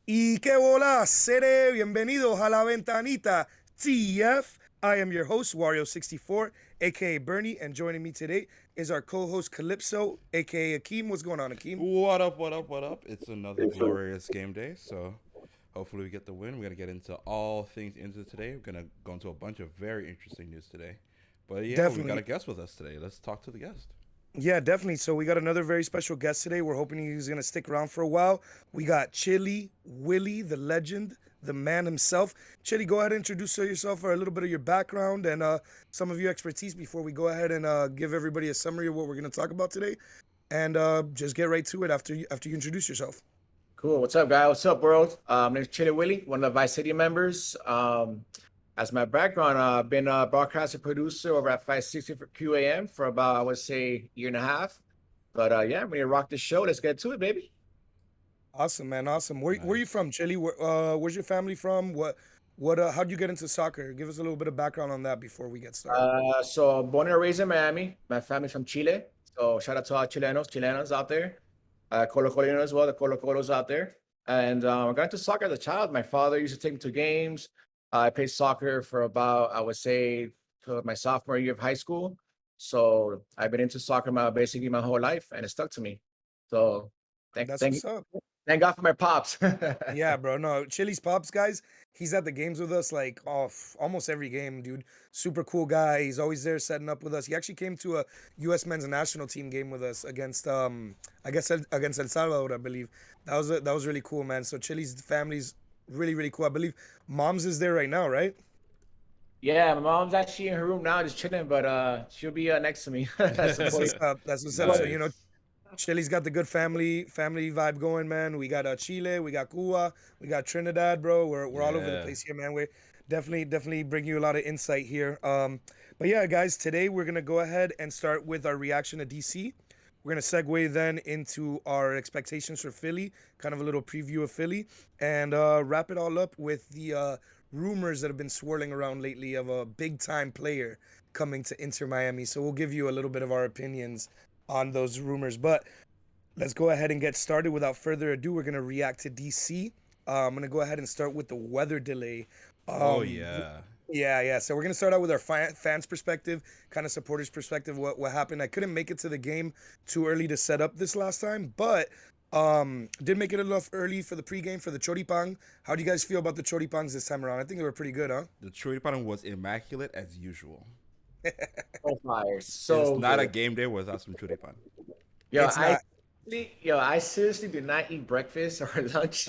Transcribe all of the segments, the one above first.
Y que bola, asere, bienvenidos a la Ventanita C.F. I am your host, Wario64, aka Bernie, and joining me today is our co-host Calypso, aka Akeem. What's going on, Akeem? What up, what up, what up? It's another glorious game day, so hopefully we get the win. We're going to get into all things into today. We're going to go into a bunch of very interesting news today. But yeah, we got a Definitely. guest with us today. Let's talk to the guest. Yeah, definitely. So we got another very special guest today. We're hoping he's gonna stick around for a while. We got Chillie Willie, the legend, the man himself. Chillie, go ahead and introduce yourself or a little bit of your background and some of your expertise before we go ahead and give everybody a summary of what we're gonna talk about today. And just get right to it after you introduce yourself. Cool. What's up, guys? What's up, world? My name is Chillie Willie, one of the Vice City members. As my background, I've been a broadcaster producer over at 560 for QAM for about, I would say, year and a half. But yeah, we're gonna rock the show. Let's get to it, baby. Awesome, man. Awesome. Where you Nice. from, Chillie? Where's your family from? How'd you get into soccer? Give us a little bit of background on that before we get started. So born and raised in Miami. My family's from Chile. So shout out to our Chilenos out there. Colo Colinos as well, the Colo Colos out there. And I got into soccer as a child. My father used to take me to games. I played soccer for about, I would say, to my sophomore year of high school. So I've been into soccer basically my whole life, and it stuck to me. So thank, That's thank, what's up. thank God for my pops. Yeah, bro. No, Chili's pops, guys. He's at the games with us like almost every game, dude. Super cool guy. He's always there setting up with us. He actually came to a U.S. men's national team game with us against I guess against El Salvador, I believe. That was really cool, man. So Chili's family's really cool. I believe mom's is there right now, right? Yeah, my mom's actually in her room now, just chilling, but she'll be next to me. That's what's Supporting. up. That's what's up. So Nice. Chili's got the good family vibe going, man. We got Chile, we got Cuba, we got Trinidad, bro. We're all over the Yeah. place here, man. We definitely bring you a lot of insight here. But yeah, guys, today we're gonna go ahead and start with our reaction to DC. We're gonna segue then into our expectations for Philly, kind of a little preview of Philly, and wrap it all up with the rumors that have been swirling around lately of a big time player coming to Inter Miami. So we'll give you a little bit of our opinions on those rumors. But let's go ahead and get started. Without further ado, we're gonna react to DC. I'm gonna go ahead and start with the weather delay. Oh, Um, yeah. yeah. So we're gonna start out with our fans' perspective, kind of supporters' perspective. What happened? I couldn't make it to the game too early to set up this last time, but did make it enough early for the pregame for the choripang. How do you guys feel about the choripangs this time around? I think they were pretty good, huh? The choripan was immaculate as usual. So fire, It's so not a good. game day without some choripan. Yo, It's not. I seriously do not eat breakfast or lunch.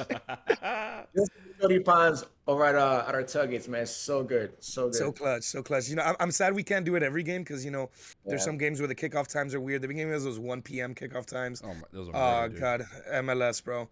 Just 30 pounds over at our Tuggets, man. So good, so So good. clutch, so clutch. I'm sad we can't do it every game because there's Yeah. some games where the kickoff times are weird. The beginning of those 1 p.m. kickoff times. Oh, my, those are murder, Oh dude. God, MLS, bro.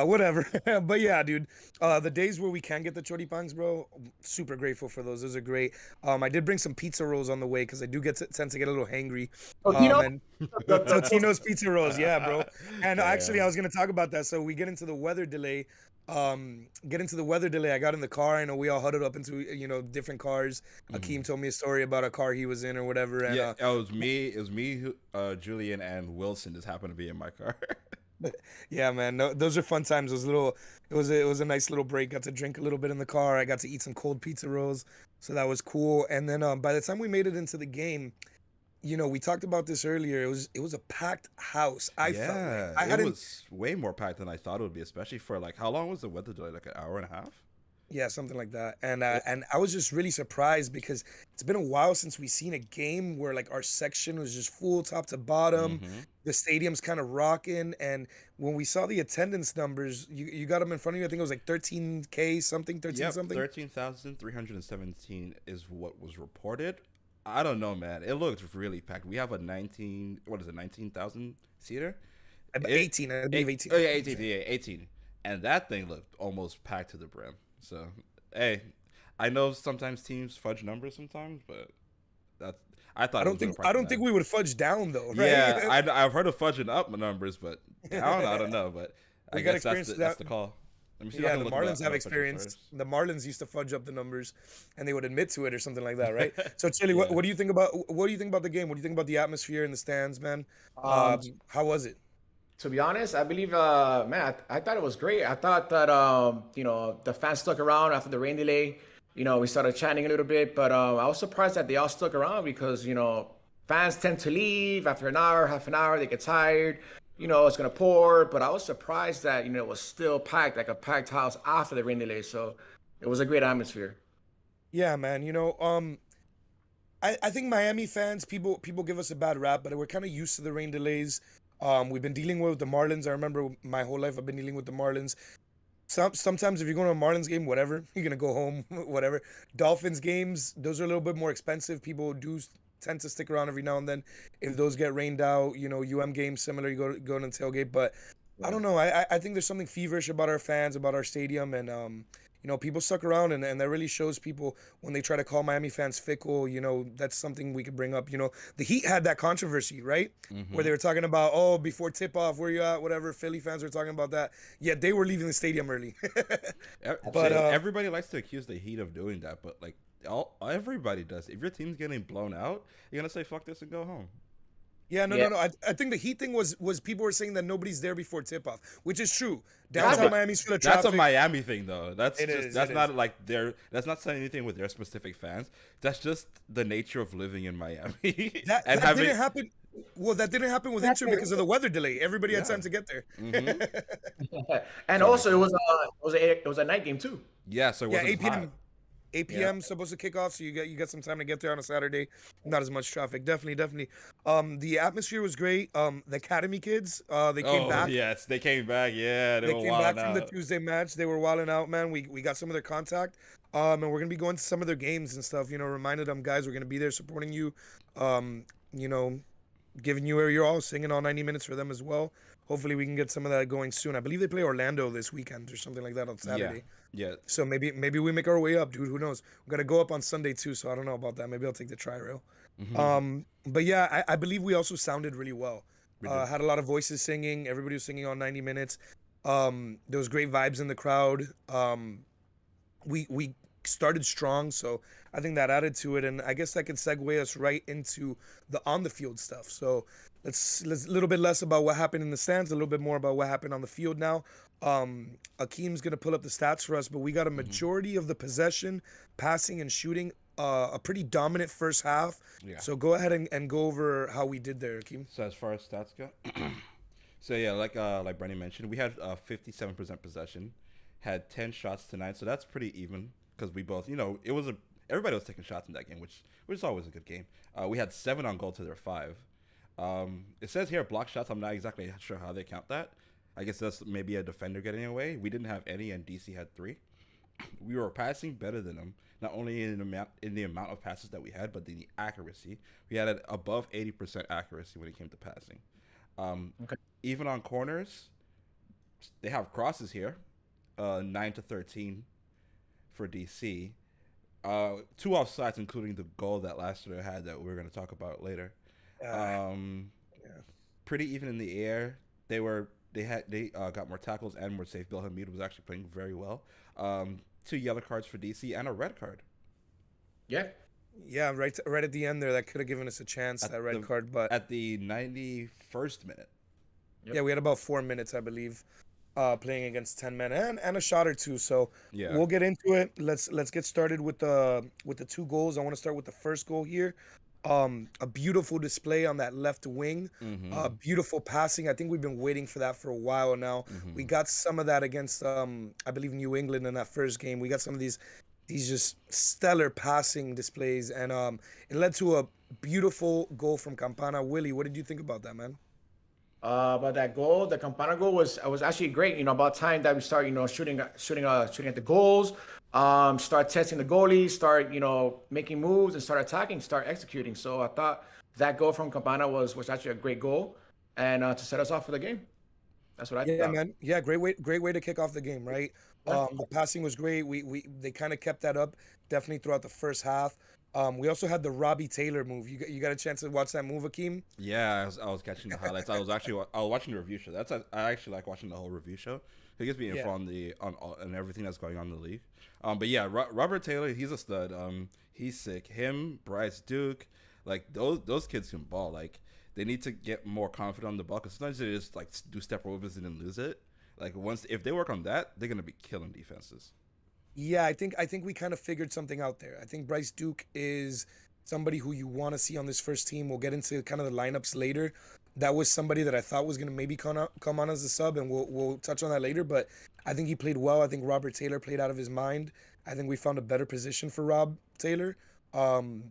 Whatever. But yeah, dude. The days where we can get the choripangs, bro. Super grateful for those. Those are great. I did bring some pizza rolls on the way because I do tend to get a little hangry. Totino? And Those- Totino's pizza rolls, yeah, bro. And actually, I Damn. was gonna talk about that. So we get into the weather delay. Get into the weather delay. I got in the car. I know we all huddled up into different cars. Akeem Mhm. told me a story about a car he was in or whatever, and Yeah, it was me. It was me, Julian, and Wilson just happened to be in my car. yeah, man, no, those are fun times. Those little, it was a nice little break. Got to drink a little bit in the car. I got to eat some cold pizza rolls, so that was cool. And then by the time we made it into the game, we talked about this earlier. It was a packed house. I felt like Yeah, I it hadn't. was way more packed than I thought it would be, especially for like how long was the weather delay? Like an hour and a half? Yeah, something like that. And Yeah. I was just really surprised because it's been a while since we seen a game where like our section was just full top to bottom. Mm-hmm. The stadium's kind of rocking, and when we saw the attendance numbers, you got them in front of you. I think it was like 13K something, 13 Yep, something. 13,317 is what was reported. I don't know, man. It looked really packed. We have a 19, what is it, 19,000 seater? It, 18, I believe 18. oh yeah, 18, yeah, 18. And that thing looked almost packed to the brim. So, hey, I know sometimes teams fudge numbers sometimes, but that's, I I thought it don't was going think to I probably don't think nine. we would fudge down though, Yeah, right? I've heard of fudging up numbers, but down, I don't know. But I We got guess that's experience the with that's that. the call. Let me see if I Yeah, can the look it Marlins up have official experience. source. The Marlins used to fudge up the numbers, and they would admit to it or something like that, right? So, Chili, what, Yeah. what do you think about what do you think about the game? What do you think about the atmosphere in the stands, man? Um, How was it? To be honest, I believe, man, I thought it was great. I thought that, the fans stuck around after the rain delay. We started chanting a little bit, but I was surprised that they all stuck around because, fans tend to leave after an hour, half an hour, they get tired. It's gonna pour, but I was surprised that it was still packed, like a packed house after the rain delay. So it was a great atmosphere. Yeah, man. I think Miami fans, people give us a bad rap, but we're kind of used to the rain delays. We've been dealing with the Marlins. I remember my whole life I've been dealing with the Marlins. Sometimes if you're going to a Marlins game, whatever, you're gonna go home, whatever. Dolphins games, those are a little bit more expensive. People do tend to stick around every now and then. If those get rained out, games similar, you go to the tailgate. But I Yeah. don't know. I think there's something feverish about our fans, about our stadium, and people stuck around, and that really shows people when they try to call Miami fans fickle. That's something we could bring up. The Heat had that controversy, right? Where Mm-hmm. they were talking about, oh, before tip off, where you at, whatever. Philly fans were talking about that. Yet they were leaving the stadium early. But Everybody likes to accuse the Heat of doing that, but like everybody does. If your team's getting blown out, you're gonna say fuck this and go home. yeah, no, Yeah. no, no. I think the Heat thing was people were saying that nobody's there before tip off, which is true. That's Downtown a Miami's full of that's a traffic. Miami thing though. That's It just is. that's It not is. like that's not saying anything with their specific fans. That's just the nature of living in Miami That and that having. didn't happen. Well, that didn't happen with Inter because of the weather delay. Everybody had Yeah. time to get there. Hmm. And So it also makes sense. it was a night game too. Yeah, so it Yeah, wasn't 8 as hot. p.m. 8 Yeah. p.m. supposed to kick off, so you got some time to get there on a Saturday. Not as much traffic. Definitely, definitely. The atmosphere was great. The Academy kids, they came Oh back. yes, they came back. Yeah, they They were came back wilding from the out. Tuesday match. They were wilding out, man. We got some of their contact. And we're gonna be going to some of their games and stuff. Reminded them, guys, we're gonna be there supporting you. Um, you know, giving you your all, singing all 90 minutes for them as well. Hopefully, we can get some of that going soon. I believe they play Orlando this weekend or something like that on Yeah, Saturday. yeah. So maybe we make our way up, dude. Who knows? We're gonna go up on Sunday too, so I don't know about that. Maybe I'll take the tri rail. Hmm. But yeah, I believe we also sounded really well. We did. Had a lot of voices singing. Everybody was singing all 90 minutes. There was great vibes in the crowd. We started strong, so I think that added to it, and I guess that can segue us right into the on the field stuff. So let's a little bit less about what happened in the stands, a little bit more about what happened on the field now. Akeem's gonna pull up the stats for us, but we got a Hmm. majority of the possession, passing and shooting, a pretty dominant first half. Yeah. So go ahead and go over how we did there, Akeem. So as far as stats go, so yeah, like Brenny mentioned, we had 57% possession, had 10 shots tonight, so that's pretty even because we both, it was everybody was taking shots in that game, which is always a good game. We had 7 on goal to their 5. It says here block shots. I'm not exactly sure how they count that. I guess that's maybe a defender getting away. We didn't have any, and DC had 3. We were passing better than them, not only in the amount of passes that we had, but in the accuracy. We had an above 80% accuracy when it came to passing. Okay. Even on corners, they have crosses here, 9-13 for DC. 2 offsides, including the goal that Lassiter had that we're going to talk about later. Uh, Um, yeah. Pretty even in the air. They got more tackles and more safe. Bill Hamid was actually playing very well. 2 yellow cards for DC and a red card Yeah. Yeah, right at the end there, that could have given us a chance, at that red the card. But at the 91st minute. Yep. yeah, we had about 4 minutes, I believe, playing against 10 men and a shot or two. So Yeah. we'll get into it. Let's get started with the 2 goals. I want to start with the first goal here. A beautiful display on that left wing. Mm-hmm. Beautiful passing. I think we've been waiting for that for a while now. Mm-hmm. We got some of that against I believe New England in that first game. We got some of these just stellar passing displays, and it led to a beautiful goal from Campana. Willie, what did you think about that, man? But that goal, the Campana goal was actually great. About time that we start, shooting at the goals. Start testing the goalie, start, making moves and start attacking, start executing. So I thought that goal from Campana was actually a great goal, and to set us off for the game. That's what I Yeah, thought. man. Yeah, great way to kick off the game, right? Yeah. The passing was great. They kind of kept that up definitely throughout the first half. We also had the Robbie Taylor move. You got a chance to watch that move, Akeem? Yeah, I was catching the highlights. I was watching the review show. I actually like watching the whole review show. It gets me info on everything that's going on in the league. But yeah, Robert Taylor, he's a stud. He's sick. Him, Bryce Duke, like those kids can ball. Like they need to get more confident on the ball because sometimes they just like do step overs and then lose it. Like once if they work on that, they're gonna be killing defenses. Yeah, I think we kind of figured something out there. I think Bryce Duke is somebody who you want to see on this first team. We'll get into kind of the lineups later. That was somebody that I thought was going to maybe come on as a sub, and we'll touch on that later. But I think he played well. I think Robert Taylor played out of his mind. I think we found a better position for Rob Taylor.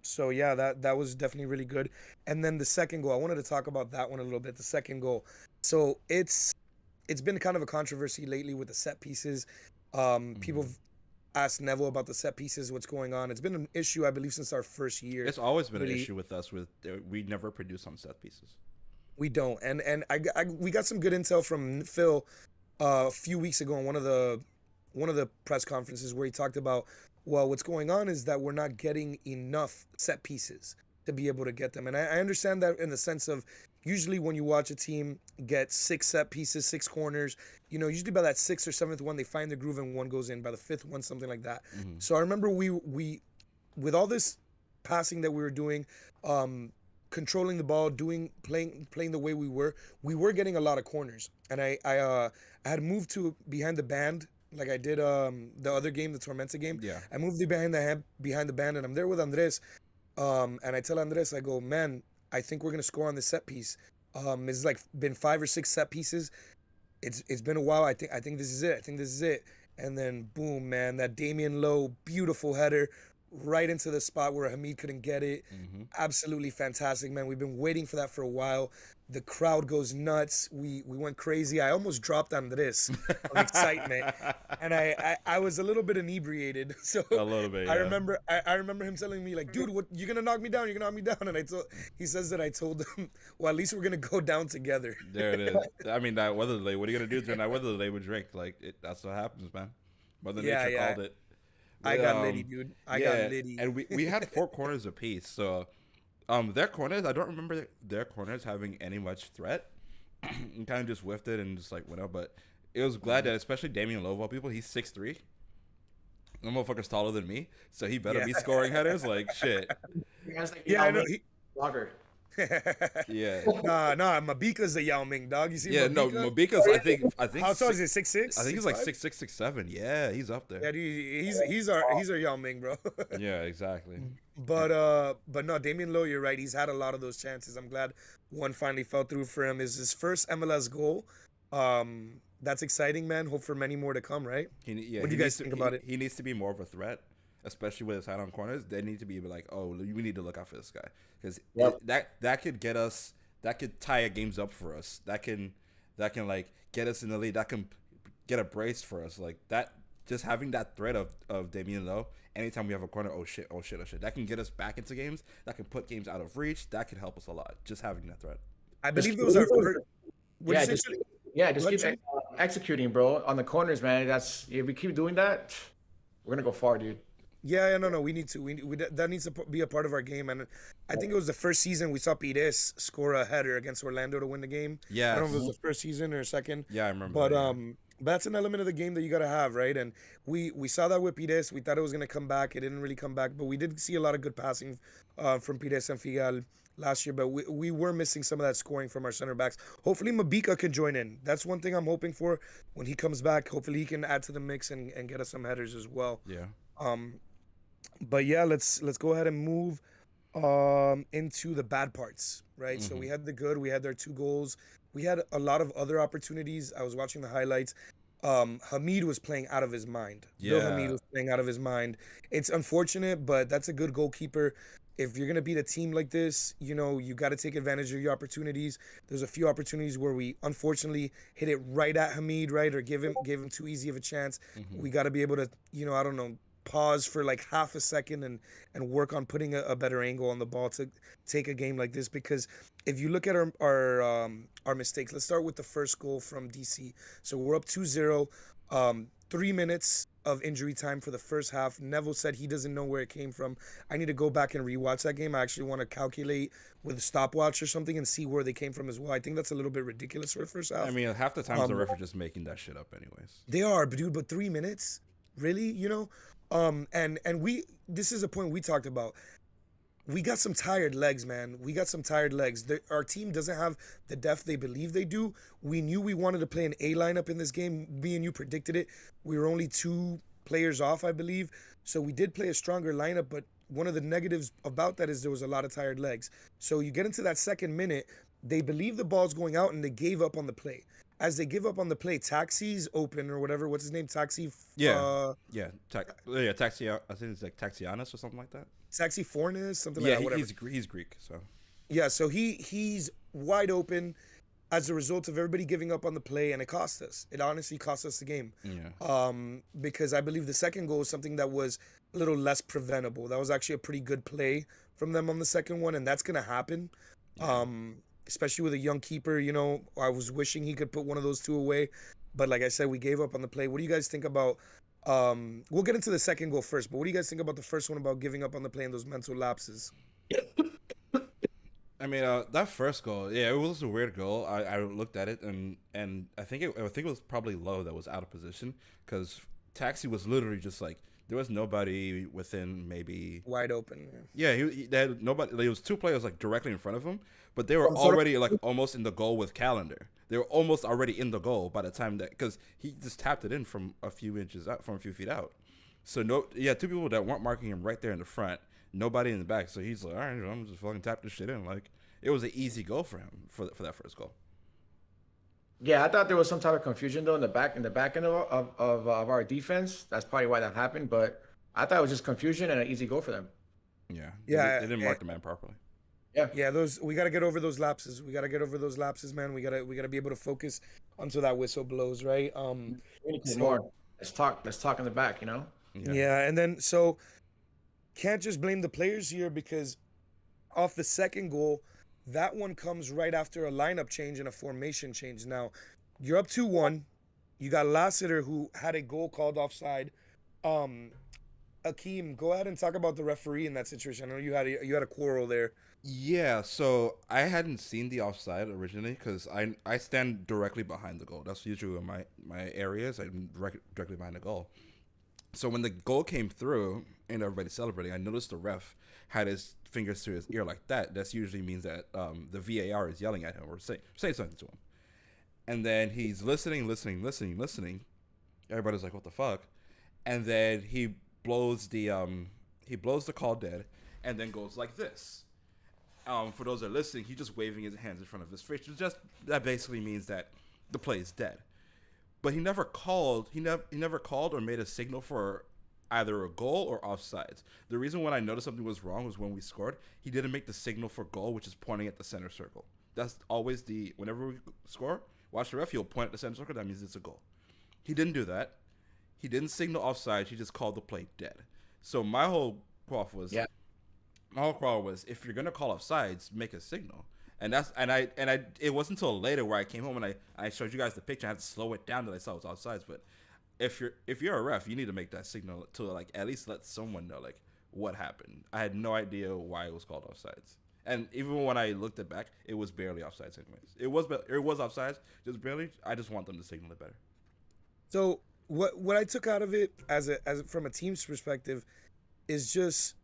So yeah, that was definitely really good. And then the second goal, I wanted to talk about that one a little bit. The second goal. So it's been kind of a controversy lately with the set pieces. People have asked Neville about the set pieces, what's going on. It's been an issue, I believe, since our first year. It's always been an Really, issue with us. With we never produce on set pieces. we don't. And we got some good intel from Phil a few weeks ago on one of the press conferences where he talked about, well, what's going on is that we're not getting enough set pieces to be able to get them. And I understand that in the sense of usually when you watch a team get 6 set pieces, 6 corners, usually by that 6th or 7th one, they find the groove and one goes in. By the 5th one, something like that. So I remember we with all this passing that we were doing, controlling the ball, playing the way we were getting a lot of corners. And I had moved to behind the band like I did the other game, the Tormenta game. Yeah. I moved behind the band, and I'm there with Andres. And I tell Andres, I go, man, I think we're gonna score on this set piece. It's like been 5 or 6 set pieces. It's been a while. I think this is it. I think this is it. And then boom, man, that Damian Lowe beautiful header right into the spot where Hamid couldn't get it. Absolutely fantastic, man. We've been waiting for that for a while. The crowd goes nuts. We went crazy. I almost dropped Andres of excitement, and I was a little bit inebriated. So A little bit, I yeah. remember him telling me like, dude, what you're gonna knock me down? You're gonna knock me down? And he says that I told him, well, at least we're gonna go down together. There it is. I mean, that weather delay. What are you gonna do during that weather delay with Drake? Like, that's what happens, man. Mother Yeah, Nature yeah. called it. I But, got litty, dude. I got litty. and we had 4 corners apiece. So, their corners, I don't remember their corners having any much threat. And kind of just whiffed it and just like went up. But it was glad that, especially Damian Lowe, of all people, he's 6'3". The motherfucker's taller than me, so he better Yeah. be scoring headers. Like shit. You guys like Yeah, I know. blogger. Yeah. Nah, Mabika's a Yao Ming dog. You see Yeah. No, Mabika? Mabika's. I think. How tall is he? 6'6"? I think he's like 6'5"? 6'6", 6'7". Yeah, he's up there. Yeah, dude, he's our Yao Ming, bro. Yeah, exactly. But no, Damian Lowe, you're right. He's had a lot of those chances. I'm glad one finally fell through for him. Is his first MLS goal. That's exciting, man. Hope for many more to come, right? What do you guys think about it? He needs to be more of a threat, especially with his hand on corners. They need to be like, oh, we need to look out for this guy because that could get us. That could tie games up for us. That can like get us in the lead. That can get a brace for us. Like that. Just having that threat of Damian Lowe, anytime we have a corner, oh shit, that can get us back into games. That can put games out of reach. That could help us a lot. Just having that threat. I believe it was our first. Yeah, just keep executing, bro, on the corners, man. If we keep doing that, we're gonna go far, dude. Yeah, no, we need to. That needs to be a part of our game. And I think it was the first season we saw Pires score a header against Orlando to win the game. Yeah, I don't know if it was the first season or second. Yeah, I remember. But that, yeah. that's an element of the game that you gotta have, right? And we saw that with Pires. We thought it was gonna come back. It didn't really come back, but we did see a lot of good passing from Pires and Figal last year. But we were missing some of that scoring from our center backs. Hopefully Mabika can join in. That's one thing I'm hoping for when he comes back. Hopefully he can add to the mix and get us some headers as well. Yeah. But yeah, let's go ahead and move into the bad parts, right? So we had the good, we had their 2 goals. We had a lot of other opportunities. I was watching the highlights. Hamid was playing out of his mind. Bill Yeah. Hamid was playing out of his mind. It's unfortunate, but that's a good goalkeeper. If you're gonna beat a team like this, you got to take advantage of your opportunities. There's a few opportunities where we unfortunately hit it right at Hamid, right, or give him too easy of a chance. We got to be able to, I don't know, pause for like half a second and work on putting a better angle on the ball to take a game like this. Because if you look at our mistakes, let's start with the first goal from DC. So we're up 2-0, 3 minutes of injury time for the first half. Neville said he doesn't know where it came from. I need to go back and rewatch that game. I actually want to calculate with a stopwatch or something and see where they came from as well. I think that's a little bit ridiculous for the first half. I mean, half the times the ref are just making that shit up, anyways. They are, but dude, but 3 minutes? Really? And this is a point we talked about. we got some tired legs, man. We got some tired legs. Our team doesn't have the depth they believe they do. We knew we wanted to play an A lineup in this game. Me and you predicted it. We were only 2 players off, I believe. So we did play a stronger lineup, but one of the negatives about that is there was a lot of tired legs. So you get into that second minute, they believe the ball's going out and they gave up on the play. As they give up on the play, Taxi's open or whatever. What's his name? Yeah, yeah, Taxi. I think it's like Taxianis or something like that. Taxi Fornes, something Yeah, like that. Whatever. he's Greek, so Yeah, so he's wide open as a result of everybody giving up on the play, and it cost us. It honestly cost us the game. yeah. Because I believe the second goal was something that was a little less preventable. That was actually a pretty good play from them on the second one, and that's gonna happen. Especially with a young keeper, I was wishing he could put one of those two away. But like I said, we gave up on the play. What do you guys think about we'll get into the second goal first, but what do you guys think about the first one about giving up on the play and those mental lapses? I mean, that first goal, yeah, it was a weird goal. I looked at it and I think it was probably Lowe that was out of position because Taxi was literally just like there was nobody within maybe. Wide open. Yeah, they had nobody. There was two players like directly in front of him, but they were Some sort of- already like almost in the goal with Calendar. They were almost already in the goal by the time that because he just tapped it in from a few inches out, from a few feet out. So two people that weren't marking him right there in the front, nobody in the back. So he's like, all right, I'm just fucking tap this shit in. Like it was an easy goal for him for that first goal. Yeah, I thought there was some type of confusion though in the back end of our defense. That's probably why that happened. But I thought it was just confusion and an easy goal for them. Yeah, Yeah, they didn't mark the man properly. Yeah, we gotta get over those lapses. We gotta get over those lapses, man. We gotta be able to focus until that whistle blows, right? Communicate So- more. Let's talk in the back. Yeah, and then so can't just blame the players here because off the second goal, that one comes right after a lineup change and a formation change. Now, you're up 2-1. You got Lassiter who had a goal called offside. Akeem, go ahead and talk about the referee in that situation. I know you had a quarrel there. Yeah, so I hadn't seen the offside originally because I stand directly behind the goal. That's usually where my areas. I'm directly behind the goal. So when the goal came through and everybody celebrating, I noticed the ref had his fingers to his ear like that. That usually means that the VAR is yelling at him or saying something to him. And then he's listening. Everybody's like, "What the fuck?" And then he blows the call dead, and then goes like this. For those that are listening, he's just waving his hands in front of his face. That basically means that the play is dead. But he never called. He never called or made a signal for either a goal or offsides. The reason when I noticed something was wrong was when we scored, he didn't make the signal for goal, which is pointing at the center circle. That's always whenever we score, watch the ref, he'll point at the center circle. That means it's a goal. He didn't do that. He didn't signal offside. He just called the play dead. So my whole quaff was, if you're gonna call offsides, make a signal. And it wasn't until later where I came home and I showed you guys the picture. I had to slow it down that I saw it was offsides. But if you're a ref, you need to make that signal to like at least let someone know like what happened. I had no idea why it was called offsides. And even when I looked it back, it was barely offsides anyways. It was offsides, just barely. I just want them to signal it better. So what I took out of it as from a team's perspective is just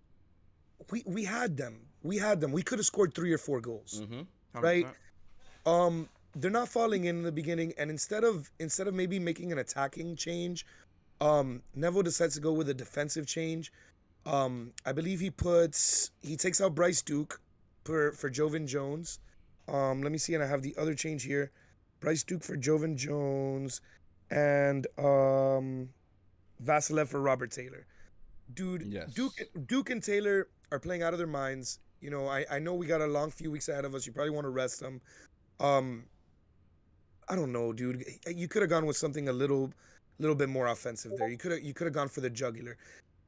we had them. We could have scored 3 or 4 goals, right? They're not falling in the beginning, and instead of maybe making an attacking change, Neville decides to go with a defensive change. I believe he takes out Bryce Duke for Jovan Jones. Let me see, and I have the other change here: Bryce Duke for Jovan Jones, and Vasilev for Robert Taylor. Dude, Yes. Duke and Taylor are playing out of their minds. I know we got a long few weeks ahead of us. You probably want to rest them. I don't know, dude. You could have gone with something a little bit more offensive there. You could have gone for the jugular.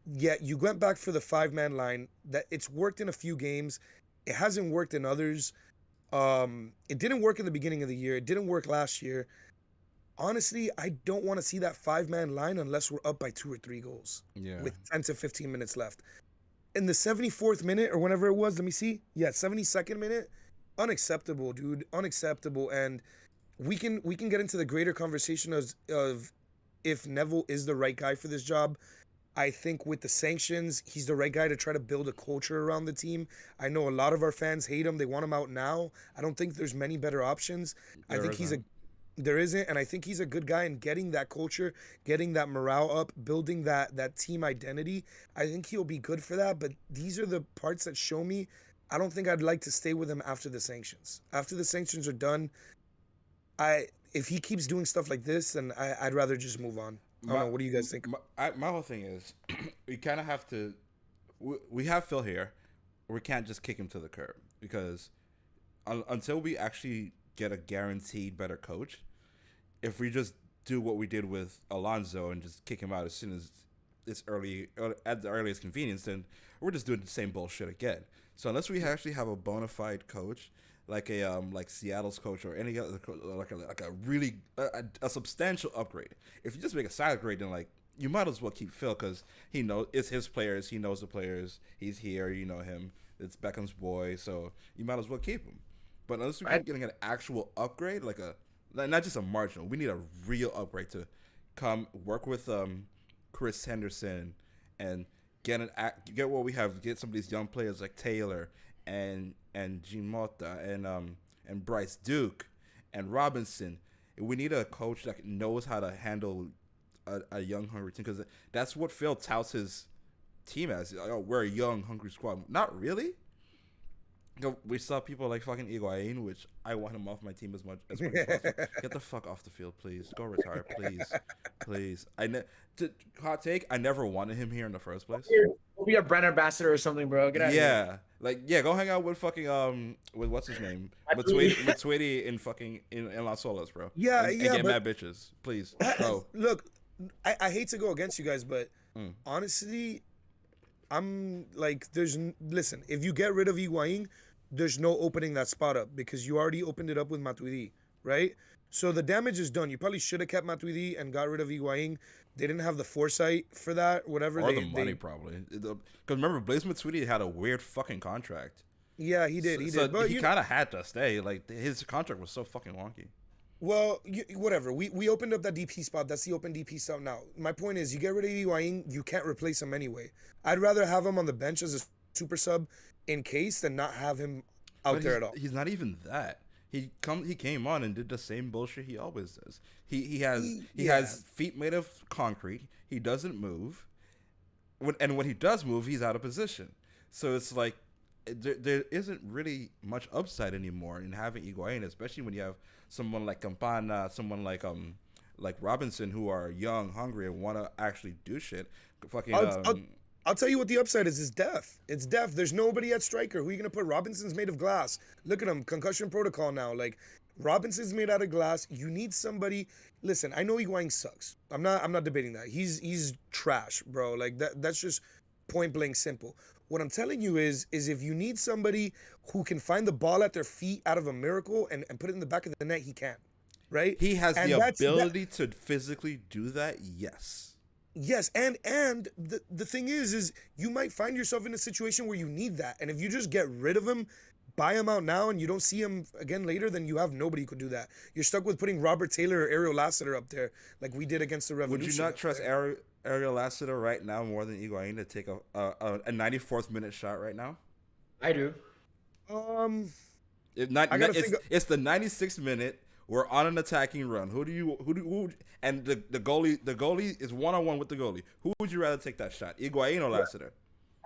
Yeah, you went back for the 5-man line. That it's worked in a few games. It hasn't worked in others. It didn't work in the beginning of the year. It didn't work last year. Honestly, I don't want to see that 5-man line unless we're up by 2 or 3 goals. Yeah. With 10 to 15 minutes left. In the 74th minute or whenever it was, let me see. Yeah, 72nd minute. Unacceptable, dude. Unacceptable. And we can get into the greater conversation of if Neville is the right guy for this job. I think with the sanctions, he's the right guy to try to build a culture around the team. I know a lot of our fans hate him. They want him out now. I don't think there's many better options. I There think he's a isn't. there isn't, and I think he's a good guy in getting that culture, getting that morale up, building that team identity. I think he'll be good for that. But these are the parts that show me I don't think I'd like to stay with him after the sanctions. After the sanctions are done, I if he keeps doing stuff like this, then I'd rather just move on. I don't My know. What do you guys think? my whole thing is, we kind of have to. We have Phil here. We can't just kick him to the curb because until we actually get a guaranteed better coach, if we just do what we did with Alonso and just kick him out as soon as it's at the earliest convenience, then we're just doing the same bullshit again. So unless we actually have a bona fide coach, like Seattle's coach or any other like a really a substantial upgrade. If you just make a side upgrade, then like you might as well keep Phil because he knows it's his players. He knows the players. He's here. You know him. It's Beckham's boy, so you might as well keep him. But unless we I, keep getting an actual upgrade, not just a marginal, we need a real upgrade to come work with Chris Henderson and get what we have. Get some of these young players like Taylor and Jean Mota and Bryce Duke and Robinson. We need a coach that knows how to handle a young hungry team because that's what Phil touts his team as. Like, oh, we're a young hungry squad. Not really. We saw people like fucking Higuain, which I want him off my team as much as possible. Get the fuck off the field, please. Go retire, please, please. Hot take. I never wanted him here in the first place. we'll be a brand ambassador or something, bro. Get out of here. Yeah, go hang out with fucking with what's his name, Matuidi in Las Olas, bro. Yeah, and yeah, get but mad bitches, please. Go. look, I hate to go against you guys, but Mm. honestly, listen, if you get rid of Higuain, there's no opening that spot up because you already opened it up with Matuidi, right? So the damage is done. You probably should have kept Matuidi and got rid of Higuain. They didn't have the foresight for that, whatever. Or the money, probably. Because remember, Blaise Matuidi had a weird fucking contract. Yeah, he did. So But he kind of had to stay. Like, his contract was so fucking wonky. well, whatever. We opened up that DP spot. That's the open DP spot now. My point is, you get rid of Higuain, you can't replace him anyway. I'd rather have him on the bench as a super sub in case than not have him out But there at all. he's not even that. He came on and did the same bullshit he always does. He has feet made of concrete. He doesn't move. When he does move, he's out of position. So it's like there isn't really much upside anymore in having Higuain, especially when you have someone like Campana, someone like Robinson, who are young, hungry, and want to actually do shit. Fucking I'll tell you what the upside is depth. It's depth. There's nobody at striker. Who are you gonna put? Robinson's made of glass. Look at him. Concussion protocol now. Like Robinson's made out of glass. You need somebody. Listen, I know Higuain sucks. I'm not debating that. He's trash, bro. Like that's just point blank simple. What I'm telling you is if you need somebody who can find the ball at their feet out of a miracle and put it in the back of the net, he can. Right? he has And the that's ability to physically do that. Yes. Yes, and the thing is you might find yourself in a situation where you need that, and if you just get rid of him, buy him out now, and you don't see him again later, then you have nobody who could do that. You're stuck with putting Robert Taylor or Ariel Lassiter up there, like we did against the Revolution. Would you not up trust there. Ariel Lassiter right now more than Higuain to take a 94th minute shot right now? I do. Um, If not, I gotta it's, think. it's the 96th minute. We're on an attacking run. And the goalie is one on one with the goalie. Who would you rather take that shot, Higuain or Lassiter?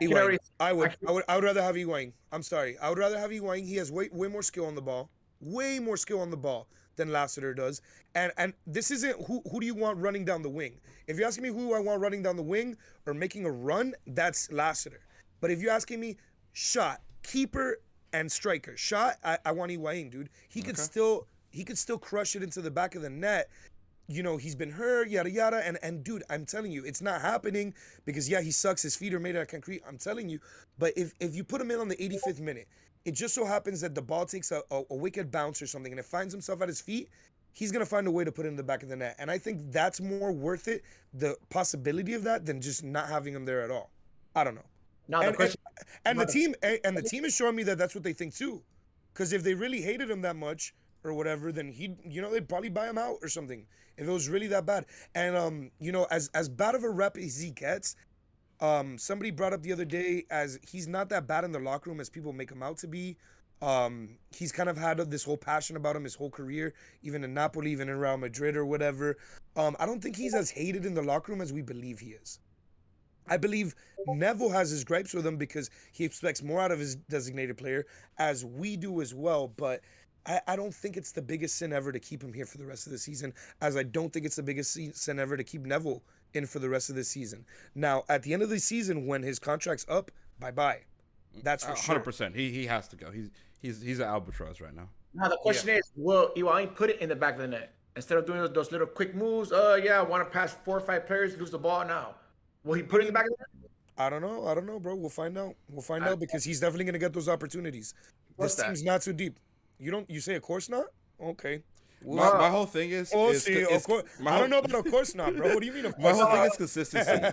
can Higuain. already- I would rather have Higuain. I'm sorry. I would rather have Higuain. He has way more skill on the ball. Way more skill on the ball than Lassiter does. And this isn't who do you want running down the wing? If you're asking me who I want running down the wing or making a run, that's Lassiter. But if you're asking me shot, keeper, and striker, shot, I want Higuain, dude. He could still crush it into the back of the net. You know, he's been hurt, yada yada, and dude, I'm telling you, it's not happening because yeah, he sucks. His feet are made out of concrete. I'm telling you, but if you put him in on the 85th minute, it just so happens that the ball takes a wicked bounce or something, and it finds himself at his feet. He's gonna find a way to put it in the back of the net, and I think that's more worth it, the possibility of that, than just not having him there at all. I don't know. Now the And question. the team is showing me that that's what they think too, because if they really hated him that much or whatever, then they'd probably buy him out or something if it was really that bad. And as bad of a rep as he gets, Somebody brought up the other day as he's not that bad in the locker room as people make him out to be. He's kind of had this whole passion about him his whole career, even in Napoli, even in Real Madrid or whatever. I don't think he's as hated in the locker room as we believe he is. I believe Neville has his gripes with him because he expects more out of his designated player, as we do as well. But I don't think it's the biggest sin ever to keep him here for the rest of the season, as I don't think it's the biggest sin ever to keep Neville in for the rest of the season. Now, at the end of the season, when his contract's up, bye bye. That's for sure. 100%. He has to go. He's an albatross right now. Now the question is, will Iwan put it in the back of the net instead of doing those little quick moves? Yeah, I want to pass 4 or 5 players, lose the ball now. Will he put it in the back of the net? I don't know, bro. We'll find out. We'll find out because he's definitely gonna get those opportunities. What's This that? team's not too deep. You say of course not? Okay. My whole thing is, Of course. I don't know about of course not, bro. What do you mean of My course whole thing not? is consistency.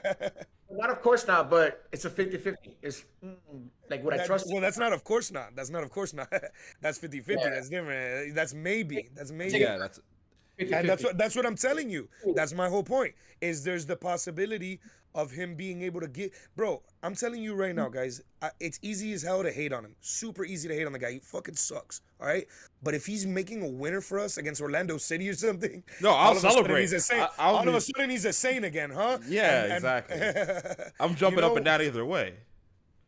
Not of course not, but it's a 50-50. It's like would I trust? Well, that's not of course not. That's not of course not. That's 50-50. Yeah. That's different. That's maybe. That's maybe. Yeah, that's 50-50. And that's what I'm telling you. That's my whole point. Is there's the possibility of him being able to get, bro. I'm telling you right now, guys. It's easy as hell to hate on him. Super easy to hate on the guy. He fucking sucks. All right. But if he's making a winner for us against Orlando City or something, No, all I'll of a sudden celebrate. He's a saint. I'll All of be- a sudden he's a saint again, huh? Yeah, exactly. I'm jumping up and down either way.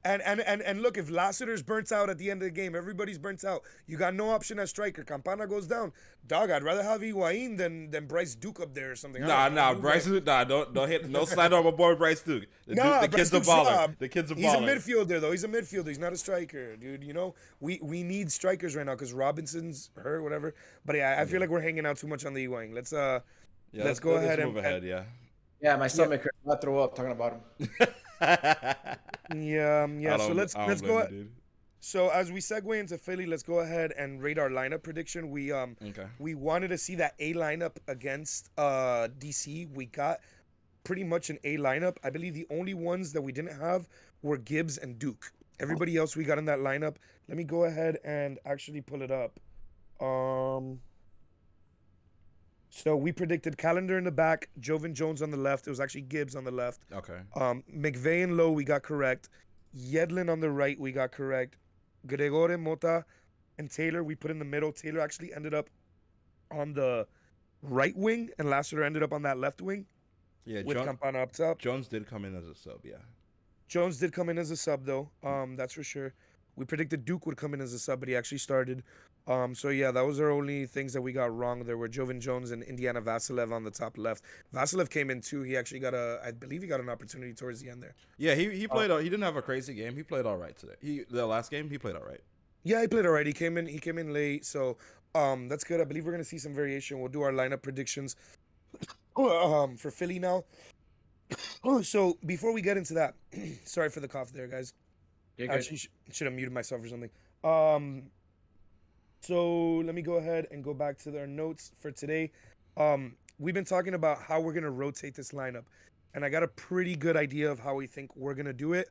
And look, if Lassiter's burnt out at the end of the game, everybody's burnt out. You got no option at striker. Campana goes down. Dog, I'd rather have Higuain than Bryce Duke up there or something. I don't know. Bryce. Don't hit. No slander on my boy Bryce Duke. The Bryce kid's a Duke's baller. job. The kid's a baller. He's a midfielder though. He's a midfielder. He's not a striker, dude. You know, we need strikers right now because Robinson's hurt, whatever. But yeah, I feel like we're hanging out too much on the Higuain. Let's go ahead move ahead. Yeah. Yeah, my stomach hurt. I throw up talking about him. yeah. So let's I don't go. blame you, dude. So as we segue into Philly, let's go ahead and rate our lineup prediction. We wanted to see that A lineup against DC. We got pretty much an A lineup. I believe the only ones that we didn't have were Gibbs and Duke. Everybody else we got in that lineup. Let me go ahead and actually pull it up. So we predicted Calendar in the back, Jovan Jones on the left. It was actually Gibbs on the left. Okay. McVeigh and Lowe, we got correct. Yedlin on the right, we got correct. Gregore, Mota, and Taylor, we put in the middle. Taylor actually ended up on the right wing, and Lassiter ended up on that left wing Yeah, with Campana up top. Jones did come in as a sub. Yeah. Jones did come in as a sub, though. That's for sure. We predicted Duke would come in as a sub, but he actually started. So yeah, that was our only things that we got wrong. There were Jovan Jones and Indiana Vasilev on the top left. Vasilev came in too. He actually got I believe he got an opportunity towards the end there. Yeah, he played. He didn't have a crazy game. He played all right today. The last game he played all right. Yeah, he played all right. He came in late. So that's good. I believe we're gonna see some variation. We'll do our lineup predictions for Philly now. So before we get into that, sorry for the cough there, guys. You're I good. actually should have muted myself or something. So let me go ahead and go back to our notes for today. We've been talking about how we're gonna rotate this lineup, and I got a pretty good idea of how we think we're gonna do it.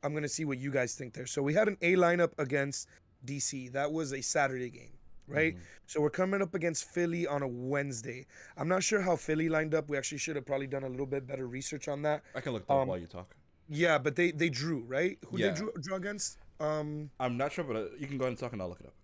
I'm gonna see what you guys think there. So we had an A lineup against DC. That was a Saturday game, right? So we're coming up against Philly on a Wednesday. I'm not sure how Philly lined up. We actually should have probably done a little bit better research on that. I can look that up while you talk. Yeah, but they drew, right? Who Yeah. they draw against? I'm not sure, but you can go ahead and talk, and I'll look it up.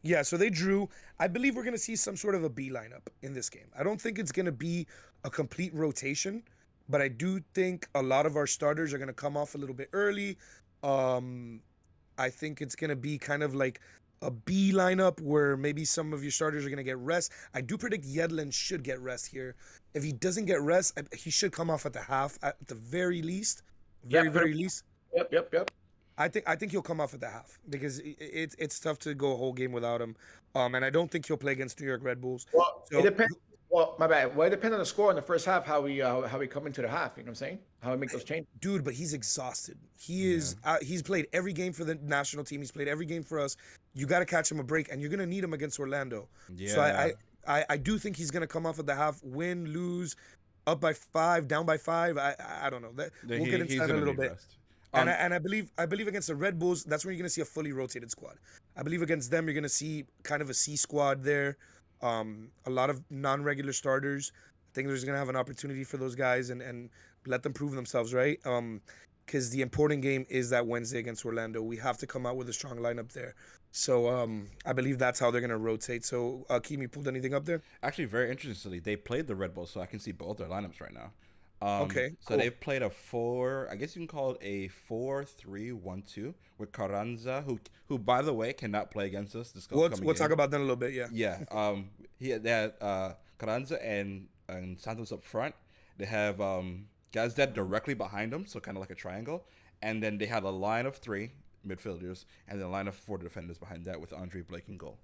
Yeah, so they drew. I believe we're going to see some sort of a B lineup in this game. I don't think it's going to be a complete rotation, but I do think a lot of our starters are going to come off a little bit early. I think it's going to be kind of like a B lineup where maybe some of your starters are going to get rest. I do predict Yedlin should get rest here. If he doesn't get rest, he should come off at the half at the very least. Very least. Yep. I think he'll come off at the half because it's tough to go a whole game without him. And I don't think he'll play against New York Red Bulls. Well, So- it depends. Well, my bad. Well, it depends on the score in the first half. How we come into the half. You know what I'm saying? How we make those changes. Dude, but he's exhausted. He is. He's played every game for the national team. He's played every game for us. You got to catch him a break, and you're gonna need him against Orlando. So I do think he's gonna come off at the half, win, lose, up by 5, down by 5. I don't know. We'll get into that in a little bit. And I believe against the Red Bulls, that's when you're gonna see a fully rotated squad. I believe against them, you're gonna see kind of a C squad there. A lot of non-regular starters. I think there's gonna have an opportunity for those guys and let them prove themselves, right? because the important game is that Wednesday against Orlando. We have to come out with a strong lineup there. So I believe that's how they're gonna rotate. So Akeem, you pulled anything up there? Actually, very interestingly, they played the Red Bulls, so I can see both their lineups right now. Okay, So cool. they've played a four. I guess you can call it a 4-3-1-2 with Carranza, who by the way cannot play against us this upcoming We'll game. talk about that in a little bit. Yeah. Yeah. They had Carranza and Santos up front. They have Gazdet directly behind them, so kind of like a triangle. And then they had a line of three midfielders and then a line of four defenders behind that with Andre Blake in goal.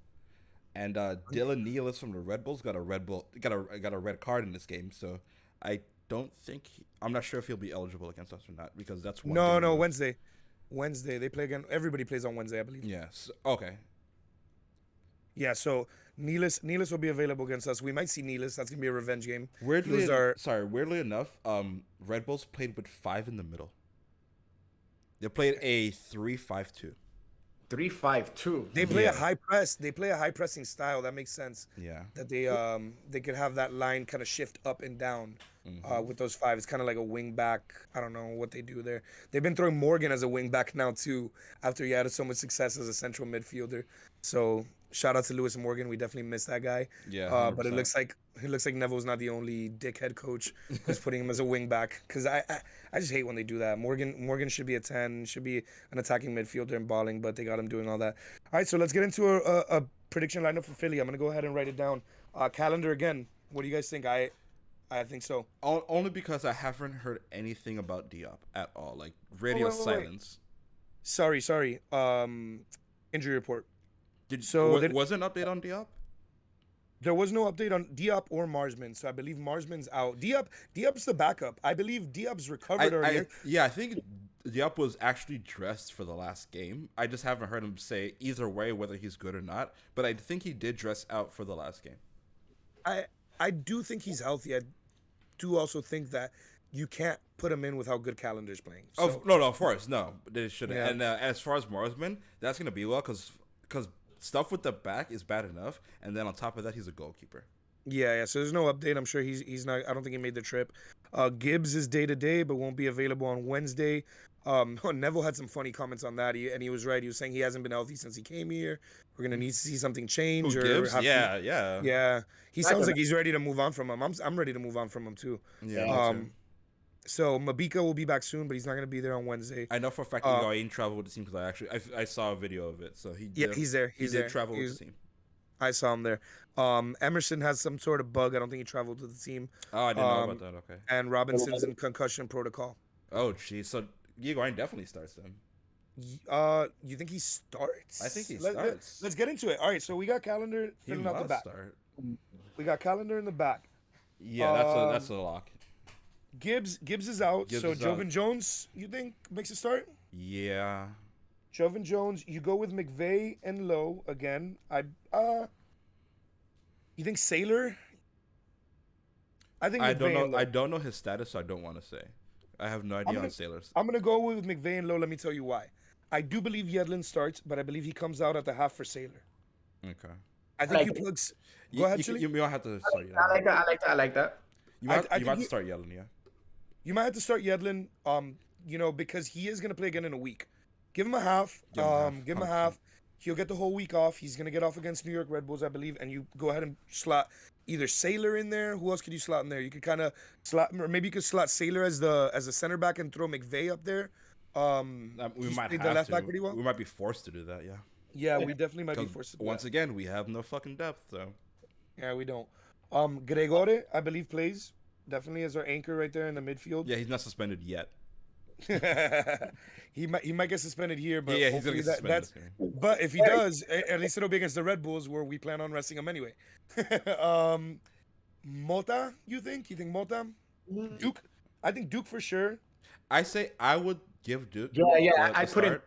And Dylan Nealis from the Red Bulls got a red card in this game, so I don't think I'm not sure if he'll be eligible against us or not because that's one No, game no, removed. Wednesday. Wednesday they play again. Everybody plays on Wednesday, I believe. Yes. Okay. Yeah. So Nealis will be available against us. We might see Nealis. That's gonna be a revenge game. He was Weirdly enough, Red Bulls played with five in the middle. They played a 3-5-2. 3-5-2. They play a Yeah. high press. They play a high pressing style. That makes sense. Yeah. That they could have that line kind of shift up and down with those five. It's kind of like a wing back. I don't know what they do there. They've been throwing Morgan as a wing back now too, after he had so much success as a central midfielder. So shout out to Lewis Morgan. We definitely miss that guy. Yeah, But it 100%. looks like Neville's not the only dickhead coach who's putting him as a wing back. Because I just hate when they do that. Morgan should be a 10, should be an attacking midfielder and balling, but they got him doing all that. All right, so let's get into a prediction lineup for Philly. I'm gonna go ahead and write it down. Calendar again. What do you guys think? I think so. Only because I haven't heard anything about Diop at all. Like radio wait. silence. Sorry. Injury report. So was an update on Diop? There was no update on Diop or Marsman, so I believe Marsman's out. Diop's the backup. I believe Diop's recovered earlier. I think Diop was actually dressed for the last game. I just haven't heard him say either way whether he's good or not. But I think he did dress out for the last game. I do think he's healthy. I do also think that you can't put him in with how good Calendar's playing. So, No, of course, no, they shouldn't. Yeah. And as far as Marsman, that's gonna be well because stuff with the back is bad enough, and then on top of that, he's a goalkeeper. yeah. So there's no update. I'm sure he's not. I don't think he made the trip. Gibbs is day to day, but won't be available on Wednesday. Neville had some funny comments on that, and he was right. He was saying he hasn't been healthy since he came here. We're gonna need to see something change. Who, Or Gibbs? have Yeah, to, yeah, yeah. He sounds like he's ready to move on from him. I'm ready to move on from him too. yeah. me Um, too. So Mabika will be back soon, but he's not gonna be there on Wednesday. I know for a fact that Higuain traveled with the team because I saw a video of it. So he Yeah, did, he's there. He He's did there. travel with the team. I saw him there. Emerson has some sort of bug. I don't think he traveled to the team. Oh, I didn't know about that. Okay. And Robinson's in concussion protocol. Oh, geez. So Higuain definitely starts then. You think he starts? I think he Let- starts. Let's get into it. All right, so we got Calendar He filling out the must back. start. We got Calendar in the back. Yeah, that's a lock. Gibbs is out. Gibbs so is Jovan out. Jones, you think makes a start? Yeah. Jovan Jones, you go with McVeigh and Lowe again. You think Sailor? I think I McVeigh don't and know. Lowe. I don't know his status, so I don't want to say. I have no idea on Sailors. I'm gonna go with McVeigh and Lowe. Let me tell you why. I do believe Yedlin starts, but I believe he comes out at the half for Sailor. Okay. I think like you it. plugs. Go ahead, Chillie. You might have to start I like Yedlin. that. I like that. You I might think have to he- start Yedlin, yeah. You might have to start Yedlin, because he is gonna play again in a week. Give him a half. Give him a half, Give him a 100%. half. He'll get the whole week off. He's gonna get off against New York Red Bulls, I believe, and you go ahead and slot either Sailor in there. Who else could you slot in there? You could kind of slot, or maybe you could slot Sailor as a center back and throw McVeigh up there. We He's might played have the left to. back pretty well. We might be forced to do that, yeah. Yeah, we definitely might be 'Cause forced to do once that. again, we have no fucking depth, so. Yeah, we don't. Gregore, I believe, plays definitely as our anchor right there in the midfield. Yeah, he's not suspended yet. he might get suspended here, but Yeah, he's gonna hopefully get suspended. that's. this game. But if he does, at least it'll be against the Red Bulls, where we plan on resting him anyway. Mota, you think? You think Mota? Duke? I think Duke for sure. I say I would give Duke. Yeah, the I put in- start.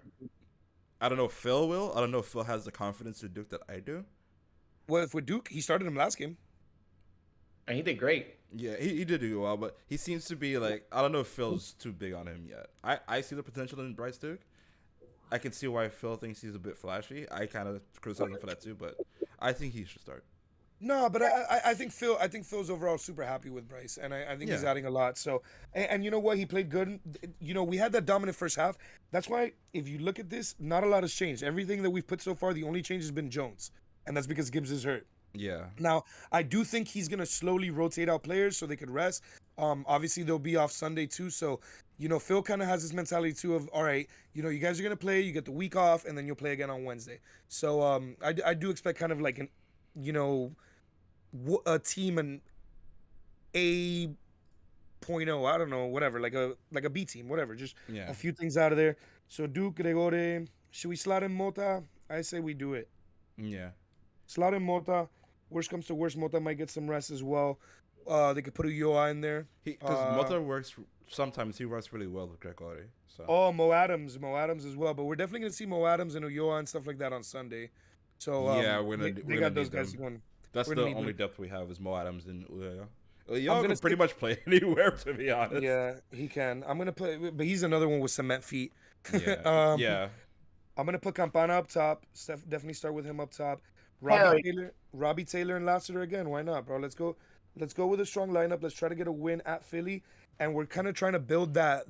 I don't know if Phil will. I don't know if Phil has the confidence to Duke that I do. Well, if with Duke, he started him last game. And he did great. Yeah, he did do well, but he seems to be like, I don't know if Phil's too big on him yet. I see the potential in Bryce Duke. I can see why Phil thinks he's a bit flashy. I kind of criticize him for that too, but I think he should start. No, but I think Phil's overall super happy with Bryce, and I think he's Yeah. adding a lot. So, and you know what, he played good. You know, we had that dominant first half. That's why if you look at this, not a lot has changed. Everything that we've put so far, the only change has been Jones, and that's because Gibbs is hurt. Yeah. Now, I do think he's gonna slowly rotate out players so they could rest. Obviously they'll be off Sunday too, so you know Phil kind of has this mentality too of all right, you know, you guys are gonna play, you get the week off, and then you'll play again on Wednesday. So I do expect kind of like an, you know, a team an A point oh, I don't know, whatever, like a B team, whatever, just Yeah. a few things out of there. So Duke, Gregore, should we slot in Mota? I say we do it. Yeah. Slot in Mota. Worst comes to worst, Mota might get some rest as well. They could put a Yoa in there. Because Motor works sometimes. He works really well with Gregory. So Mo Adams as well. But we're definitely gonna see Mo Adams and Ulloa and stuff like that on Sunday. So yeah, they we're gonna got those need guys them. going. That's We're the gonna need only them. depth we have is Mo Adams and Ulaya. I'm Ulaya gonna can pretty stick. much play anywhere, to be honest. Yeah, he can. I'm gonna put, but he's another one with cement feet. Yeah. um, Yeah. I'm gonna put Campana up top. Definitely start with him up top. Hell yeah. Robbie Taylor, and Lassiter again. Why not, bro? Let's go. Let's go with a strong lineup. Let's try to get a win at Philly, and we're kind of trying to build that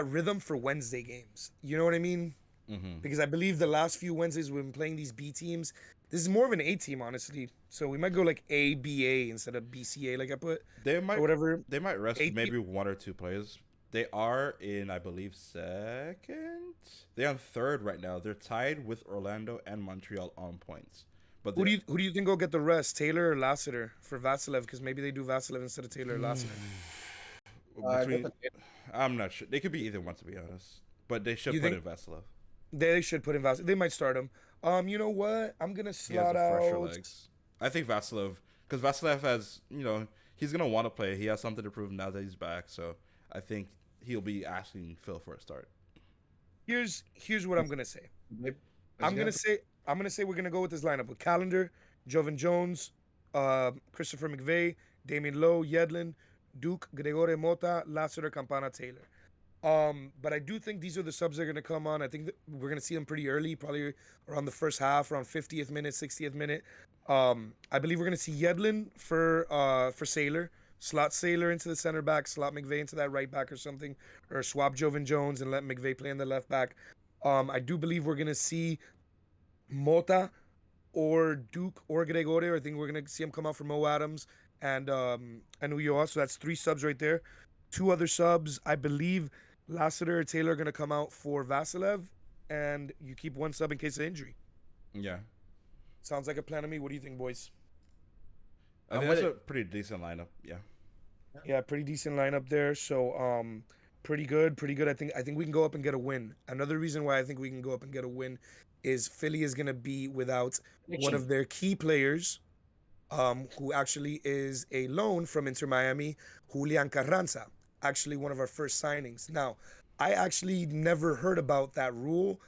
rhythm for Wednesday games. You know what I mean? Mm-hmm. Because I believe the last few Wednesdays we've been playing these B teams. This is more of an A team, honestly. So we might go like ABA instead of BCA, like I put, They or might whatever. they might rest A team. maybe one or two players. They are in, I believe, second. They're on third right now. They're tied with Orlando and Montreal on points. But Who they're do you think will get the rest, Taylor or Lassiter for Vasilev? Because maybe they do Vasilev instead of Taylor or Lassiter. between. I'm not sure. They could be either one, to be honest. But they should You put think in Vasilov. they should put in Vasilev? They might start him. You know what? I'm gonna He has slot the fresher out. legs. I think Vasilov, because Vasilov has, he's gonna want to play. He has something to prove now that he's back. So I think he'll be asking Phil for a start. Here's what I'm gonna say. Let's I'm go. gonna say I'm gonna say we're gonna go with this lineup with Calendar, Jovan Jones, Christopher McVeigh, Damian Lowe, Yedlin, Duke, Gregore Mota, Lassiter, Campana, Taylor. But I do think these are the subs that are gonna come on. I think that we're gonna see them pretty early, probably around the first half, around 50th minute, 60th minute. I believe we're gonna see Yedlin for Sailor, slot Sailor into the center back, slot McVeigh into that right back or something, or swap Jovan Jones and let McVeigh play in the left back. I do believe we're gonna see Mota or Duke or Gregorio. I think we're gonna see him come out for Mo Adams and Ulloa. So that's three subs right there. Two other subs, I believe Lassiter or Taylor are gonna come out for Vasilev, and you keep one sub in case of injury. Yeah, Sounds like a plan to me. What do you think, boys? I I'm think with that's a it. pretty decent lineup. Yeah, Yeah, pretty decent lineup there. So pretty good, pretty good. I think we can go up and get a win. Another reason why I think we can go up and get a win is Philly is gonna be without one Prediction. of their key players, who actually is a loan from Inter Miami, Julian Carranza, actually one of our first signings. Now, I actually never heard about that rule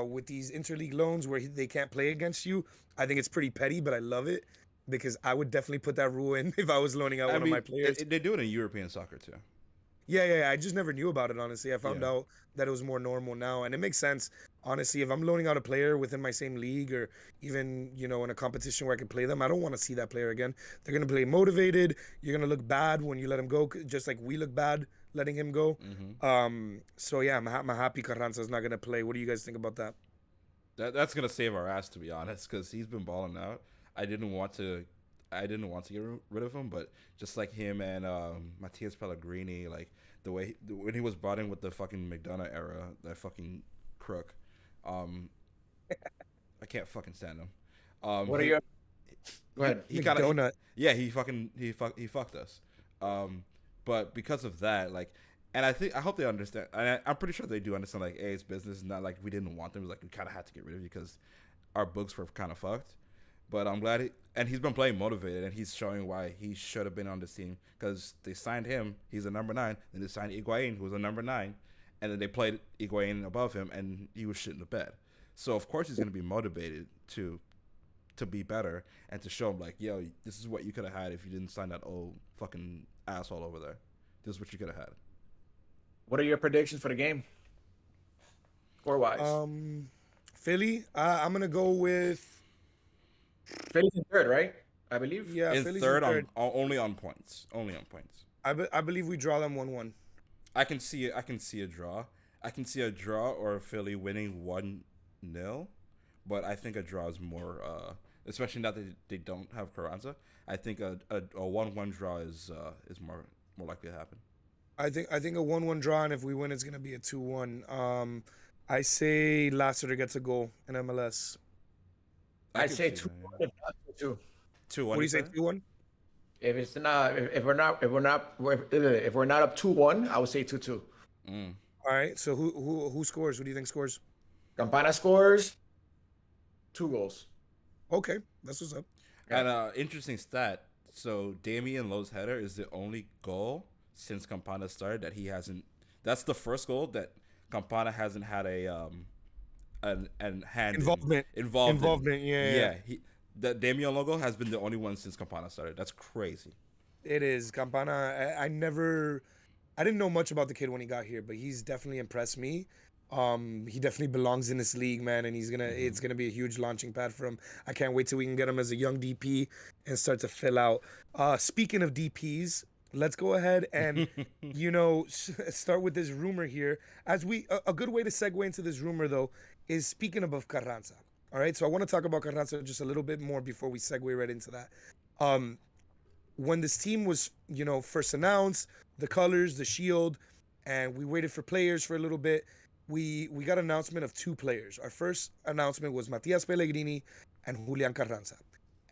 with these interleague loans where they can't play against you. I think it's pretty petty, but I love it because I would definitely put that rule in if I was loaning out I one of my mean players. they do it in European soccer too. Yeah. I just never knew about it, honestly. I found Yeah, out that it was more normal now. And it makes sense, honestly. If I'm loaning out a player within my same league or even, in a competition where I can play them, I don't want to see that player again. They're going to play motivated. You're going to look bad when you let him go, just like we look bad letting him go. hmm So, yeah, I'm happy Carranza's not going to play. What do you guys think about that? that's gonna save our ass, to be honest, because he's been balling out. I didn't want to, I didn't want to get rid of him, but just like him and Matias Pellegrini, like when he was brought in with the fucking McDonough era, that fucking crook, um, I can't fucking stand him. What are He your? Go ahead. he kind of McDonut. yeah, he fucked us. But because of that, like, and I hope they understand. And I'm pretty sure they do understand. Like, hey, it's business. Not like we didn't want them. It was like we kind of had to get rid of you because our books were kind of fucked. But I'm glad and he's been playing motivated, and he's showing why he should have been on this team because they signed him. He's a number 9. Then they signed Higuain, who was a number 9, and then they played Higuain above him, and he was shit in the bed. So of course he's gonna be motivated to be better and to show him like, yo, this is what you could have had if you didn't sign that old fucking asshole over there. This is what you could have had. What are your predictions for the game? Score wise. Philly, I'm going to go with Philly's in third, right? I believe. Yeah, In Philly's in third third. only on points. Only on points. I believe we draw them 1-1. I can see it. I can see a draw. I can see a draw or Philly winning 1-0, but I think a draw is more, especially now that they don't have Carranza. I think a 1-1 draw is more likely to happen. I think a 1-1 draw, and if we win, it's gonna be a 2-1. I say Lassiter gets a goal in MLS. I'd could say see 2-1, that, if not 2-2. 2-1. What do you You say? say? 2-1. If it's not, if we're not up 2-1, I would say 2-2. Mm. All right. So who scores? Who do you think scores? Campana scores 2 goals. Okay, that's what's up. Yeah. And interesting stat. So Damian Lowe's header is the only goal since Campana started that he hasn't. That's the first goal that Campana hasn't had an hand Involvement. involved Involvement, in. yeah, yeah. The Damian logo has been the only one since Campana started. That's crazy. It is Campana. I didn't know much about the kid when he got here, but he's definitely impressed me. He definitely belongs in this league, man, and it's gonna be a huge launching pad for him. I can't wait till we can get him as a young DP and start to fill out. Speaking of DPs, let's go ahead and start with this rumor here. A good way to segue into this rumor though is speaking of Carranza. All right, so I want to talk about Carranza just a little bit more before we segue right into that. Um, when this team was, first announced, the colors, the shield, and we waited for players for a little bit. We got announcement of 2 players. Our first announcement was Matias Pellegrini and Julian Carranza.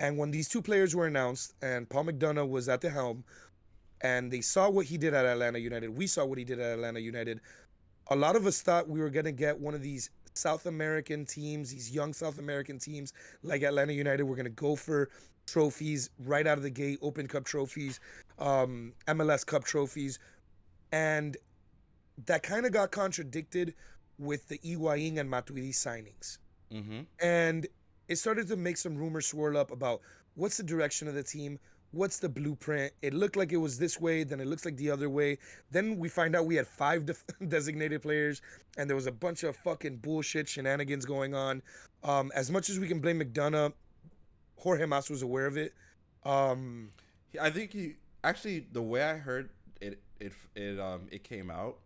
And when these 2 players were announced and Paul McDonough was at the helm and they saw what he did at Atlanta United, we saw what he did at Atlanta United. A lot of us thought we were going to get one of these South American teams, these young South American teams like Atlanta United. We're going to go for trophies right out of the gate, Open Cup trophies, MLS Cup trophies. And that kind of got contradicted with the Higuaín and Matuidi signings. Mm-hmm. And it started to make some rumors swirl up about what's the direction of the team, what's the blueprint. It looked like it was this way, then it looks like the other way. Then we find out we had 5 designated players, and there was a bunch of fucking bullshit shenanigans going on. As much as we can blame McDonough, Jorge Mas was aware of it. I think he actually the way I heard it came out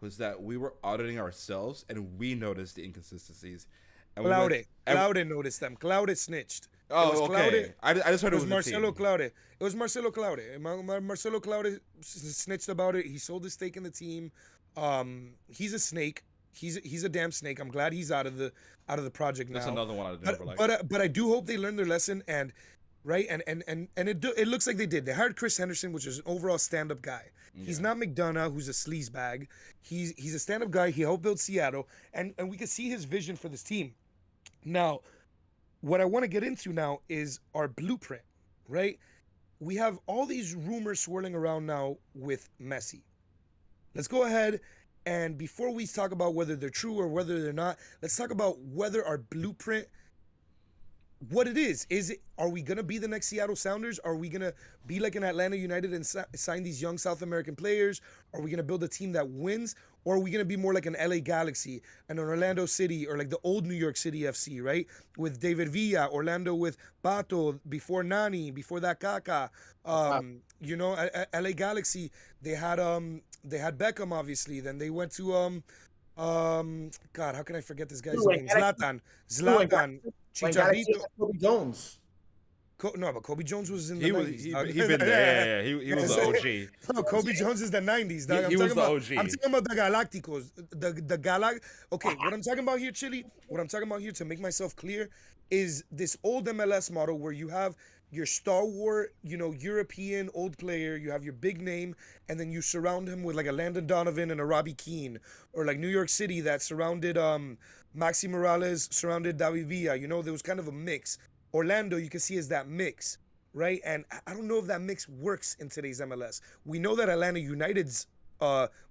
was that we were auditing ourselves and we noticed the inconsistencies. And Claude noticed them. Claude snitched. Oh, okay. I just heard It it was was Marcelo the team. Claude. It was Marcelo Claude. Marcelo Claude snitched about it. He sold his stake in the team. He's a snake. He's a damn snake. I'm glad he's out of the project now. That's another one I never liked. But I do hope they learned their lesson and right and it looks like they did. They hired Chris Henderson, which is an overall stand-up guy. He's not McDonough, who's a sleaze bag. He's a stand-up guy. He helped build Seattle, and we can see his vision for this team. Now, what I want to get into now is our blueprint, right? We have all these rumors swirling around now with Messi. Let's go ahead and before we talk about whether they're true or whether they're not, let's talk about whether our blueprint, what it is. Are we gonna be the next Seattle Sounders? Are we gonna be like an Atlanta United and sign these young South American players? Are we gonna build a team that wins? Or are we gonna be more like an LA Galaxy, an Orlando City, or like the old New York City FC, right? With David Villa, Orlando with Pato, before Nani, before that Kaka. LA Galaxy, they had Beckham obviously. Then they went to God, how can I forget this guy's name? Zlatan, When Galaxy Chicharito. had Kobe Jones. No, but Kobe Jones was in the He was 90s. he dog. been there. Yeah. He was the OG. No, Kobe Jones is the 90s, dog. He was the OG. I'm talking about the Galacticos. Okay, what I'm talking about here, Chillie, what I'm talking about here to make myself clear is this old MLS model where you have your stalwart, European old player, you have your big name, and then you surround him with like a Landon Donovan and a Robbie Keane, or like New York City that surrounded Maxi Morales, surrounded David Villa. There was kind of a mix. Orlando, you can see is that mix, right? And I don't know if that mix works in today's MLS. We know that Atlanta United's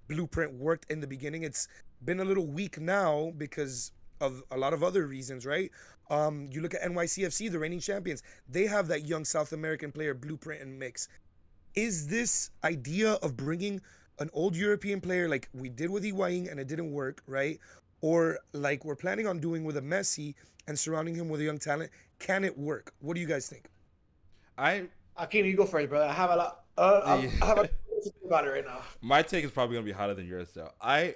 blueprint worked in the beginning. It's been a little weak now because of a lot of other reasons, right? You look at NYCFC, the reigning champions. They have that young South American player blueprint and mix. Is this idea of bringing an old European player like we did with Higuaín and it didn't work, right? or like we're planning on doing with a Messi and surrounding him with a young talent? Can it work? What do you guys think? I Akeem, you go first, brother. I have a lot. I have a to think about it right now. My take is probably gonna be hotter than yours though. I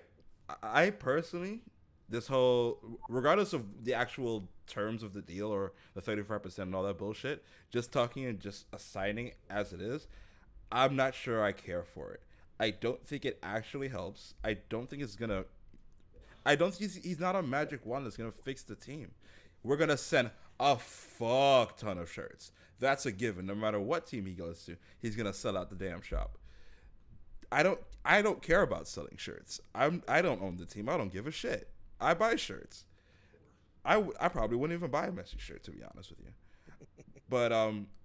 personally, this whole, regardless of the actual terms of the deal or the 35% and all that bullshit, just talking and just assigning as it is, I'm not sure I care for it. I don't think it actually helps. I don't think it's gonna. I don't think he's not a magic wand that's gonna fix the team. We're gonna send a fuck ton of shirts. That's a given. No matter what team he goes to, he's gonna sell out the damn shop. I don't care about selling shirts. I don't own the team. I don't give a shit. I buy shirts. I probably wouldn't even buy a Messi shirt, to be honest with you. But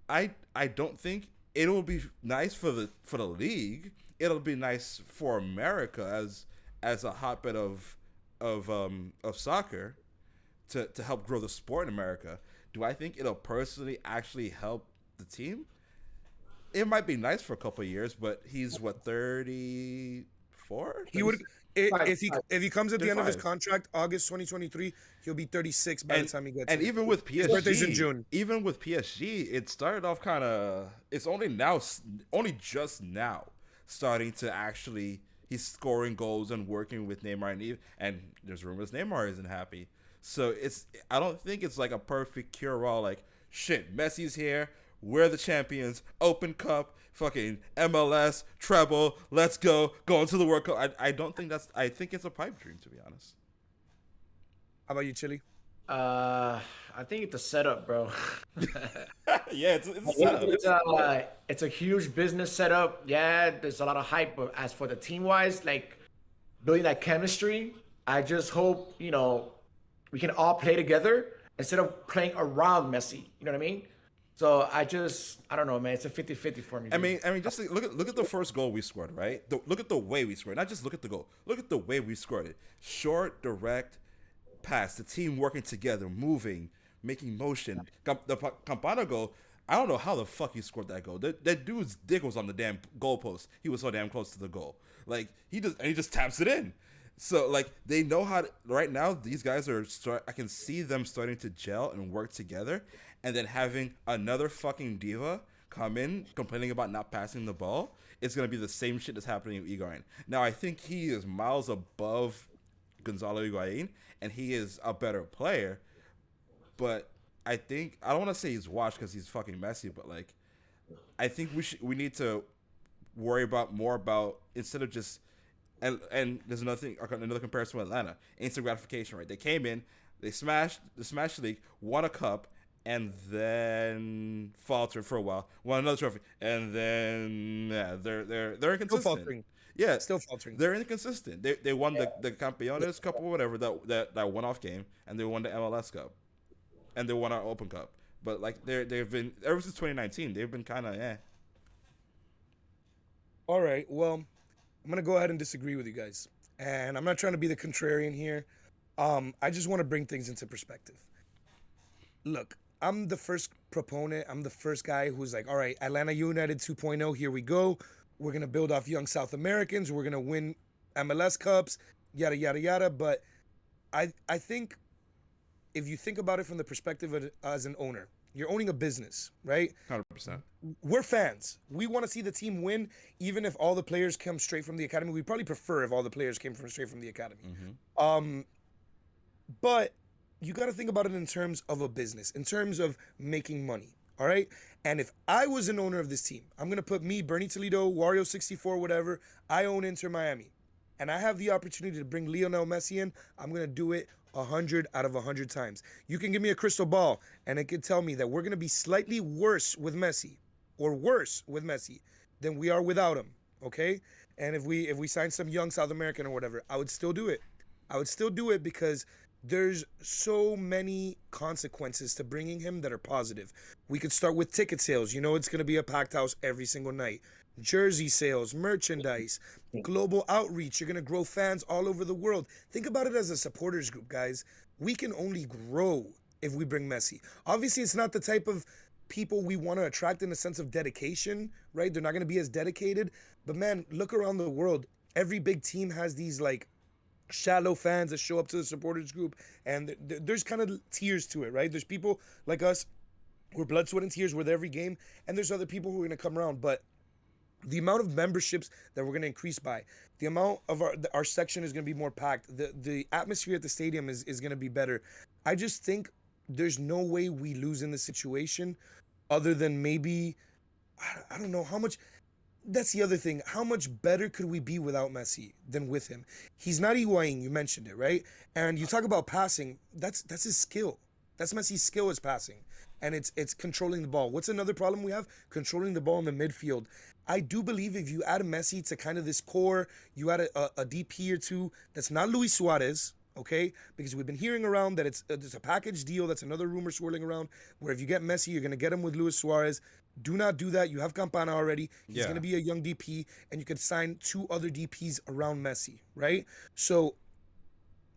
I don't think it'll be nice for the league. It'll be nice for America as a hotbed of soccer to help grow the sport in America. Do I think it'll personally actually help the team? It might be nice for a couple of years, but he's what, 34? He would if he Five. if he comes at the end of his 35. contract, August 2023, he'll be 36 by the time he gets. And here. even with His birthday's in PSG, June. even with PSG, it started off kind of. It's only just now, starting to actually. He's scoring goals and working with Neymar, and there's rumors Neymar isn't happy. So it's. I don't think it's like a perfect cure-all. Like shit, Messi's here. We're the champions. Open Cup, fucking MLS treble. Let's go. Going to the World Cup. I don't think that's. I think it's a pipe dream, to be honest. How about you, Chillie? I think it's a setup, bro. Yeah, it's a setup. It's a huge business setup. Yeah, there's a lot of hype, but as for the team wise, like building that chemistry, I just hope we can all play together instead of playing around Messi. You know what I mean? So I don't know, man. It's a 50-50 for me. I mean, just look at the first goal we scored, right? Look at the way we scored. Not just look at the goal. Look at the way we scored it. Short, direct pass. The team working together, moving, making motion. The Campana goal. I don't know how the fuck he scored that goal. That dude's dick was on the damn goalpost. He was so damn close to the goal. Like he just taps it in. So like they know how to, right now. These guys are I can see them starting to gel and work together, and then having another fucking diva come in complaining about not passing the ball. It's gonna be the same shit that's happening with Higuain. Now I think he is miles above Gonzalo Higuain, and he is a better player. But I think I don't want to say he's washed because he's fucking messy, but like I think we need to worry more about instead of just and there's another comparison with Atlanta. Instant gratification, right? They came in, they smashed the league, won a cup, and then faltered for a while, won another trophy, and then they're Still inconsistent. faltering. Yeah, Still faltering. they're inconsistent. They won the Campeones Cup or whatever that one-off game, and they won the MLS Cup, and they won our Open Cup. But like they've been ever since 2019, they've been kind of All right. Well, I'm gonna go ahead and disagree with you guys, and I'm not trying to be the contrarian here. I just want to bring things into perspective. Look, I'm the first proponent. I'm the first guy who's like, all right, Atlanta United 2.0. Here we go. We're gonna build off young South Americans. We're gonna win MLS Cups. Yada yada yada. But I think if you think about it from the perspective of as an owner, you're owning a business, right? 100%. We're fans. We want to see the team win, even if all the players come straight from the academy. We'd probably prefer if all the players came straight from the academy. But you got to think about it in terms of a business, in terms of making money, all right? And if I was an owner of this team, I'm going to put me, Bernie Toledo, Wario64, whatever, I own Inter Miami, and I have the opportunity to bring Lionel Messi in, I'm going to do it 100 out of 100 times. You can give me a crystal ball, and it could tell me that we're going to be slightly worse with Messi, or worse with Messi, than we are without him, okay? And if we sign some young South American or whatever, I would still do it. I would still do it because there's so many consequences to bringing him that are positive. We could start with ticket sales. You know it's going to be a packed house every single night. Jersey sales, merchandise, global outreach. You're going to grow fans all over the world. Think about it as a supporters group, guys. We can only grow if we bring Messi. Obviously, it's not the type of people we want to attract in a sense of dedication, right? They're not going to be as dedicated. But man, look around the world. Every big team has these like shallow fans that show up to the supporters group, and there's kind of tiers to it, right? There's people like us, we're blood, sweat, and tears with every game, and there's other people who are gonna come around, but the amount of memberships that we're going to increase by, the amount of our section is going to be more packed, the atmosphere at the stadium is going to be better. I just think there's no way we lose in this situation, other than maybe I don't know how much. That's the other thing. How much better could we be without Messi than with him? He's not Higuain, you mentioned it, right? And you talk about passing. That's his skill. That's Messi's skill is passing, and it's controlling the ball. What's another problem we have? Controlling the ball in the midfield. I do believe if you add Messi to kind of this core, you add a DP or two that's not Luis Suarez, okay? Because we've been hearing around that it's a package deal. That's another rumor swirling around where if you get Messi, you're going to get him with Luis Suarez. Do not do that. You have Campana already. He's Yeah. going to be a young DP, and you could sign two other DPs around Messi, right? So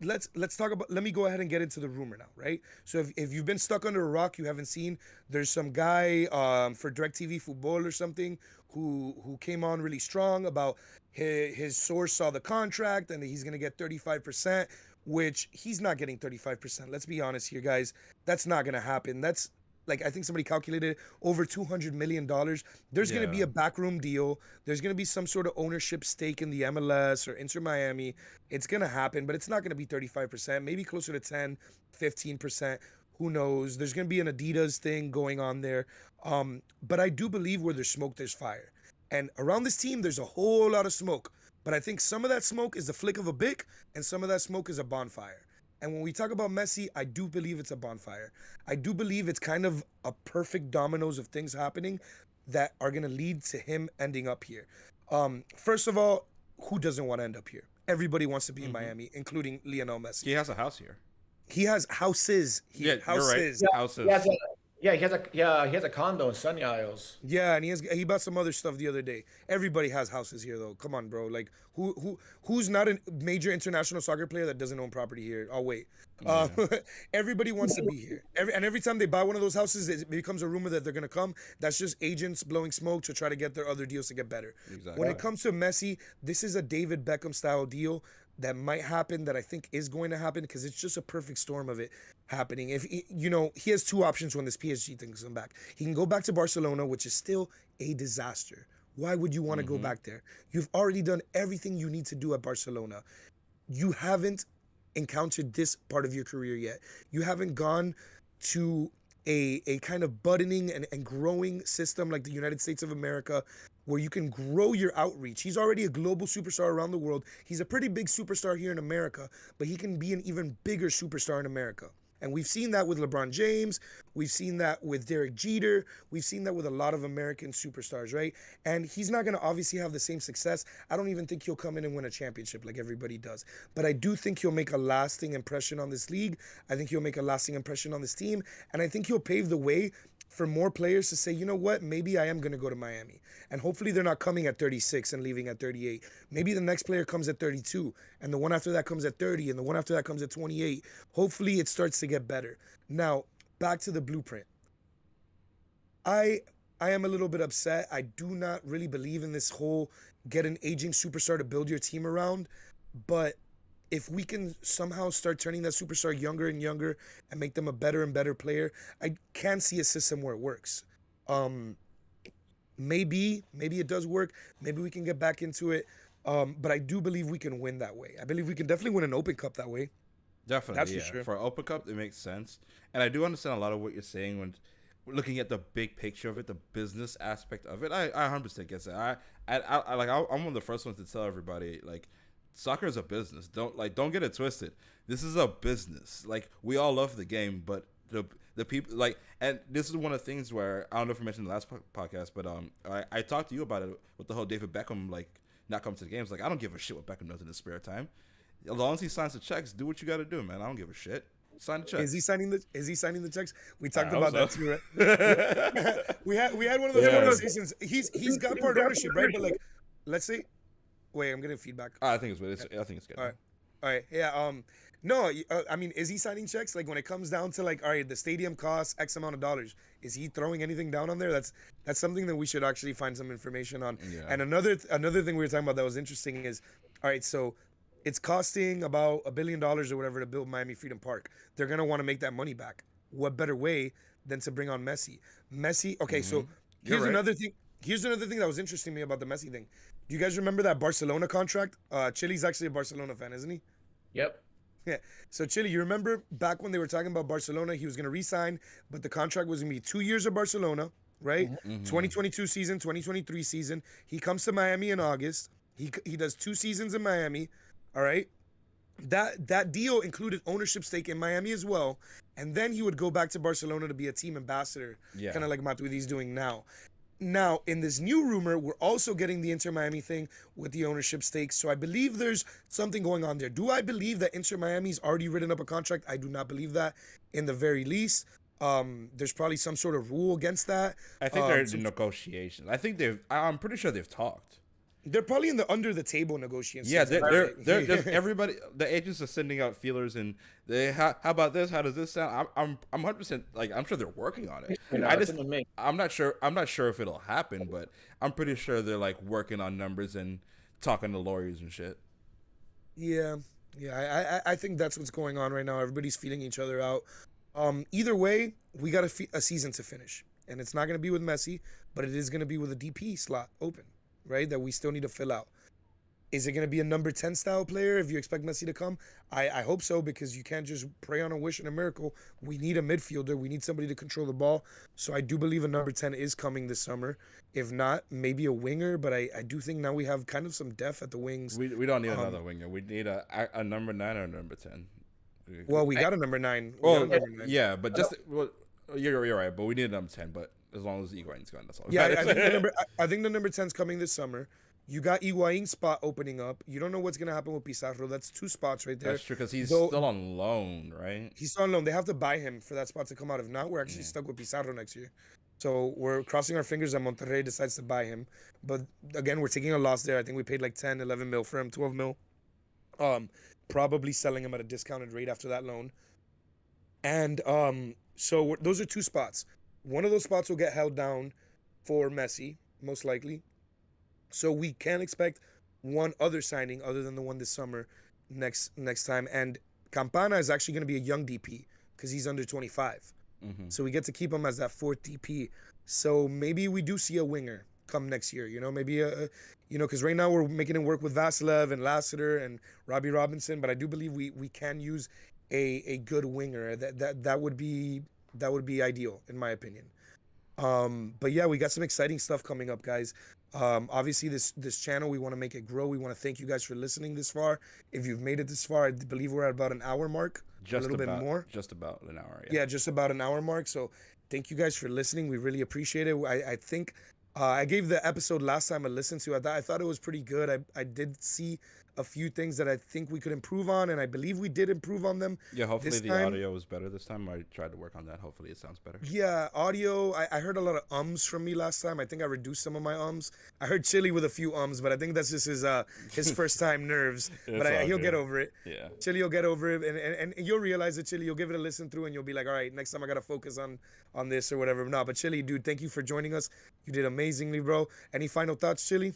let's talk about, let me go ahead and get into the rumor now, right? So if you've been stuck under a rock, you haven't seen, there's some guy for DirecTV Football or something who came on really strong about his source saw the contract and he's gonna get 35%, which he's not getting 35%. Let's be honest here, guys. That's not gonna happen. That's like, I think somebody calculated over $200 million. There's going to be Yeah. a backroom deal. There's going to be some sort of ownership stake in the MLS or Inter Miami. It's going to happen, but it's not going to be 35%, maybe closer to 10, 15%. Who knows? There's going to be an Adidas thing going on there. But I do believe where there's smoke, there's fire. And around this team, there's a whole lot of smoke. But I think some of that smoke is the flick of a bic, and some of that smoke is a bonfire. And when we talk about Messi, I do believe it's a bonfire. I do believe it's kind of a perfect dominoes of things happening that are going to lead to him ending up here. First of all, who doesn't want to end up here? Everybody wants to be in Miami, including Lionel Messi. He has a house here. He has houses here. Yeah, you're right. Houses. Houses. He has a condo in Sunny Isles. Yeah, and he bought some other stuff the other day. Everybody has houses here though. Come on, bro. Like who's not a major international soccer player that doesn't own property here? Oh wait. Everybody wants to be here. Every time they buy one of those houses, it becomes a rumor that they're gonna come. That's just agents blowing smoke to try to get their other deals to get better. Exactly. When it comes to Messi, this is a David Beckham style deal that might happen, that I think is going to happen, because it's just a perfect storm of it happening. If he has two options when this PSG thing comes back. He can go back to Barcelona, which is still a disaster. Why would you want to go back there? You've already done everything you need to do at Barcelona. You haven't encountered this part of your career yet. You haven't gone to a kind of buttoning and growing system like the United States of America, where you can grow your outreach. He's already a global superstar around the world. He's a pretty big superstar here in America, but he can be an even bigger superstar in America. And we've seen that with LeBron James. We've seen that with Derek Jeter. We've seen that with a lot of American superstars, right? And he's not going to obviously have the same success. I don't even think he'll come in and win a championship like everybody does. But I do think he'll make a lasting impression on this league. I think he'll make a lasting impression on this team. And I think he'll pave the way for more players to say, you know what, maybe I am going to go to Miami. And hopefully they're not coming at 36 and leaving at 38. Maybe the next player comes at 32, and the one after that comes at 30, and the one after that comes at 28. Hopefully it starts to get better. Now, back to the blueprint. I am a little bit upset. I do not really believe in this whole get an aging superstar to build your team around. But if we can somehow start turning that superstar younger and younger and make them a better and better player, I can see a system where it works. Maybe it does work. Maybe we can get back into it. But I do believe we can win that way. I believe we can definitely win an Open Cup that way. Definitely, That's for yeah. sure. For Open Cup, it makes sense, and I do understand a lot of what you're saying when looking at the big picture of it, the business aspect of it. I 100% get that. I'm one of the first ones to tell everybody, like, soccer is a business. Don't get it twisted. This is a business. Like, we all love the game, but the people, like, and this is one of the things where I don't know if I mentioned in the last podcast, but I talked to you about it with the whole David Beckham, like, not coming to the games. Like, I don't give a shit what Beckham does in his spare time. As long as he signs the checks, do what you got to do, man. I don't give a shit. Sign the checks. Is he signing the checks? We talked I about hope that so. too, right? we had one of those Yeah. conversations. He's got part ownership, right? But like, let's say, wait, I'm getting feedback. I think it's good. I think it's good. All right, yeah. No, I mean, is he signing checks? Like, when it comes down to, like, all right, the stadium costs X amount of dollars, is he throwing anything down on there? That's something that we should actually find some information on. Yeah. And another thing we were talking about that was interesting is, all right, so It's costing about $1 billion or whatever to build Miami Freedom Park. They're gonna want to make that money back. What better way than to bring on Messi? Messi. Okay, so You're here's right. another thing. Here's another thing that was interesting to me about the Messi thing. Do you guys remember that Barcelona contract? Chilly's actually a Barcelona fan, isn't he? Yep. Yeah. So Chile, you remember back when they were talking about Barcelona, he was going to resign, but the contract was going to be 2 years of Barcelona, right? 2022 season, 2023 season. He comes to Miami in August. He does 2 seasons in Miami. All right. That deal included ownership stake in Miami as well, and then he would go back to Barcelona to be a team ambassador, Yeah. kind of like Matuidi's doing now. Now, in this new rumor, we're also getting the Inter Miami thing with the ownership stakes. So I believe there's something going on there. Do I believe that Inter Miami's already written up a contract? I do not believe that in the very least. There's probably some sort of rule against that. I think they're in negotiations. I think I'm pretty sure they've talked. They're probably in the under the table negotiations. Yeah, they're everybody. The agents are sending out feelers, and how about this? How does this sound? I'm 100% like I'm sure they're working on it. You know, I that's just what I mean. I'm not sure if it'll happen, but I'm pretty sure they're like working on numbers and talking to lawyers and shit. Yeah, yeah. I think that's what's going on right now. Everybody's feeling each other out. Either way, we got a season to finish, and it's not going to be with Messi, but it is going to be with a DP slot open, right? That we still need to fill out. Is it going to be a number 10 style player if you expect Messi to come? I hope so, because you can't just pray on a wish and a miracle. We need a midfielder. We need somebody to control the ball. So I do believe a number 10 is coming this summer. If not, maybe a winger. But I do think now we have kind of some depth at the wings. We don't need another winger. We need a number 9 or a number 10. Well, we got a number 9. Well, yeah, but you're right. But we need a number 10. But as long as Higuain's gone, that's all. Yeah, I think the number 10's coming this summer. You got Higuain's spot opening up. You don't know what's going to happen with Pizarro. That's 2 spots right there. That's true, because he's still on loan, right? He's still on loan. They have to buy him for that spot to come out. If not, we're actually stuck with Pizarro next year. So we're crossing our fingers that Monterrey decides to buy him. But again, we're taking a loss there. I think we paid like 10, 11 mil for him, 12 mil. Probably selling him at a discounted rate after that loan. And so those are 2 spots. One of those spots will get held down for Messi, most likely. So we can expect one other signing other than the one this summer next time. And Campana is actually going to be a young DP because he's under 25. So we get to keep him as that 4th DP. So maybe we do see a winger come next year, maybe because right now we're making it work with Vasilev and Lassiter and Robbie Robinson, but I do believe we can use a good winger. That would be ideal in my opinion. But yeah, we got some exciting stuff coming up, guys. Obviously this channel, we want to make it grow. We want to thank you guys for listening this far. If you've made it this far, I believe we're at about an hour mark, a little bit more. Just about an hour. Yeah, just about an hour mark. So thank you guys for listening. We really appreciate it. I think I gave the episode last time a listen to. I thought it was pretty good. I did see a few things that I think we could improve on, and I believe we did improve on them. Yeah, hopefully the time. audio was better this time. I tried to work on that. Hopefully it sounds better. Yeah, audio. I heard a lot of ums from me last time. I think I reduced some of my ums. I heard Chillie with a few ums, but I think that's just his first time nerves. But he'll get over it. Yeah. Chillie will get over it, and you'll realize it, Chillie. You'll give it a listen through, and you'll be like, all right, next time I gotta focus on this or whatever. No, but Chillie, dude, thank you for joining us. You did amazingly, bro. Any final thoughts, Chillie?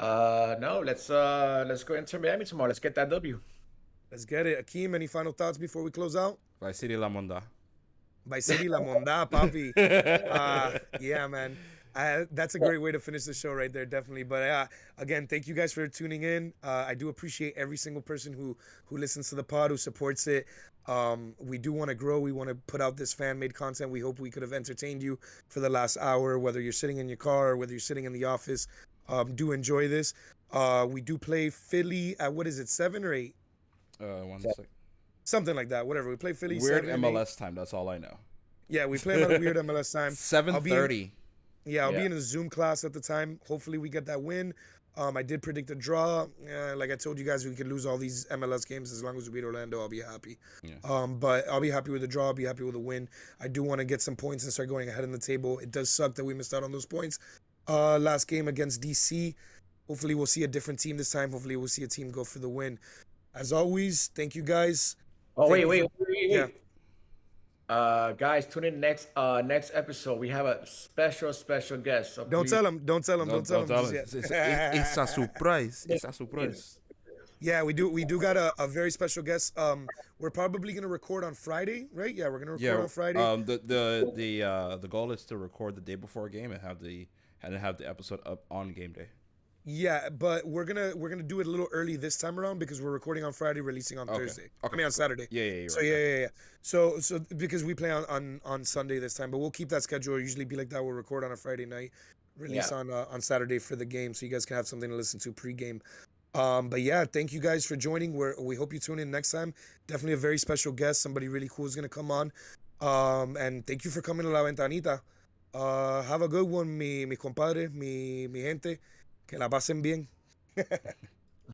No, let's go into Miami tomorrow. Let's get that W. Let's get it. Akeem, any final thoughts before we close out? By City La Monda. By City La Monda, papi. Yeah, man. That's a great way to finish the show right there, definitely. But again, thank you guys for tuning in. I do appreciate every single person who listens to the pod, who supports it. We do want to grow. We want to put out this fan-made content. We hope we could have entertained you for the last hour, whether you're sitting in your car or whether you're sitting in the office. Do enjoy this. We do play Philly at, what is it, 7 or 8? 1 sec. Something like that. Whatever. We play Philly. Weird 7 and 8. MLS time. That's all I know. Yeah, we play a lot of weird MLS time. 7:30. I'll be in a Zoom class at the time. Hopefully we get that win. I did predict a draw. Like I told you guys, we could lose all these MLS games. As long as we beat Orlando, I'll be happy. Yeah. But I'll be happy with the draw. I'll be happy with the win. I do want to get some points and start going ahead in the table. It does suck that we missed out on those points. Last game against DC. Hopefully we'll see a different team this time. Hopefully we'll see a team go for the win. As always, thank you guys. Oh, Thank wait. you Yeah. Guys, tune in next episode. We have a special guest. So Don't please- tell them. Don't tell them. Don't Don't tell tell them. us. It's a surprise. It's a surprise. Yeah, we do got a very special guest. We're probably gonna record on Friday, right? Yeah, we're gonna record Yeah. on Friday. The goal is to record the day before a game and have the episode up on game day. Yeah, but we're gonna do it a little early this time around because we're recording on Friday, releasing on Okay. Thursday. Okay. I mean on Saturday. Yeah, yeah, you're So right. yeah. So because we play on Sunday this time, but we'll keep that schedule. It'll usually be like that. We'll record on a Friday night, release Yeah. on Saturday for the game, so you guys can have something to listen to pregame. But yeah, thank you guys for joining. We hope you tune in next time. Definitely a very special guest. Somebody really cool is gonna come on. And thank you for coming to La Ventanita. Have a good one, mi compadre, mi gente. Que la pasen bien.